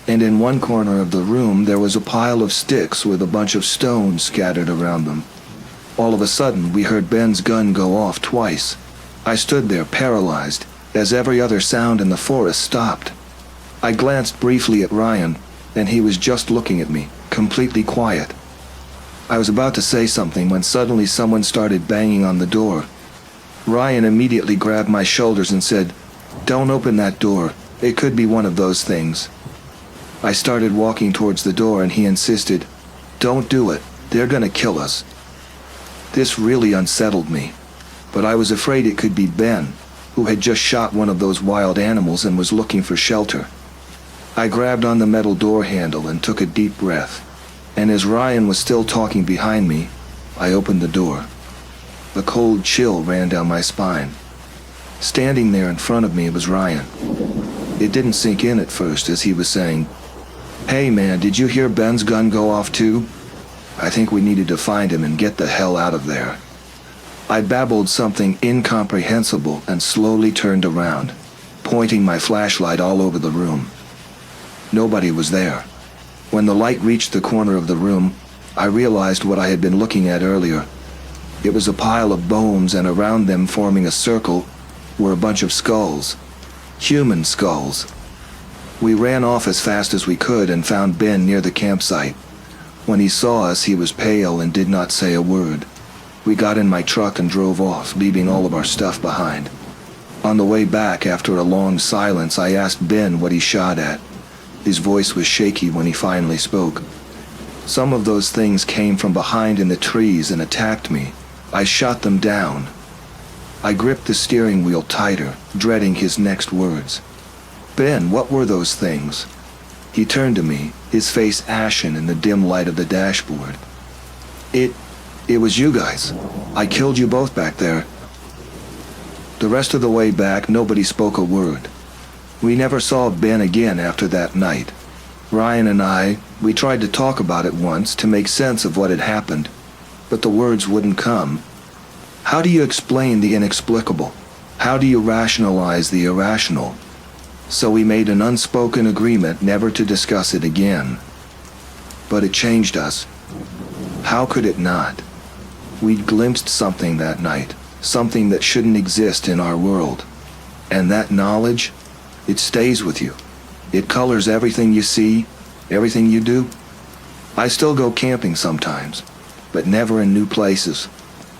and in one corner of the room there was a pile of sticks with a bunch of stones scattered around them. All of a sudden, we heard Ben's gun go off twice. I stood there paralyzed, as every other sound in the forest stopped. I glanced briefly at Ryan, and he was just looking at me, completely quiet. I was about to say something when suddenly someone started banging on the door. Ryan immediately grabbed my shoulders and said, "Don't open that door. It could be one of those things." I started walking towards the door and he insisted, "Don't do it. They're gonna kill us." This really unsettled me, but I was afraid it could be Ben, who had just shot one of those wild animals and was looking for shelter. I grabbed on the metal door handle and took a deep breath, and as Ryan was still talking behind me, I opened the door. A cold chill ran down my spine. Standing there in front of me was Ryan. It didn't sink in at first as he was saying, "Hey man, did you hear Ben's gun go off too? I think we needed to find him and get the hell out of there." I babbled something incomprehensible and slowly turned around, pointing my flashlight all over the room. Nobody was there. When the light reached the corner of the room, I realized what I had been looking at earlier. It was a pile of bones, and around them, forming a circle, were a bunch of skulls. Human skulls. We ran off as fast as we could and found Ben near the campsite. When he saw us, he was pale and did not say a word. We got in my truck and drove off, leaving all of our stuff behind. On the way back, after a long silence, I asked Ben what he shot at. His voice was shaky when he finally spoke. "Some of those things came from behind in the trees and attacked me. I shot them down." I gripped the steering wheel tighter, dreading his next words. "Ben, what were those things?" He turned to me, his face ashen in the dim light of the dashboard. It was you guys. I killed you both back there." The rest of the way back, nobody spoke a word. We never saw Ben again after that night. Ryan and we tried to talk about it once to make sense of what had happened, but the words wouldn't come. How do you explain the inexplicable? How do you rationalize the irrational? So we made an unspoken agreement never to discuss it again. But it changed us. How could it not? We'd glimpsed something that night, something that shouldn't exist in our world. And that knowledge, it stays with you. It colors everything you see, everything you do. I still go camping sometimes, but never in new places.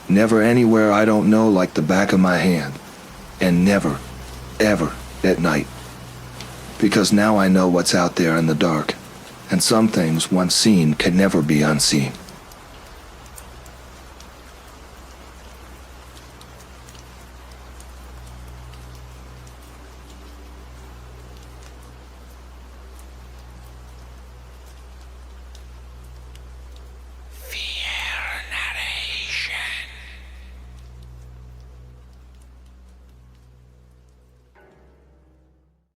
Never anywhere I don't know like the back of my hand. And never, ever at night. Because now I know what's out there in the dark, and some things once seen can never be unseen.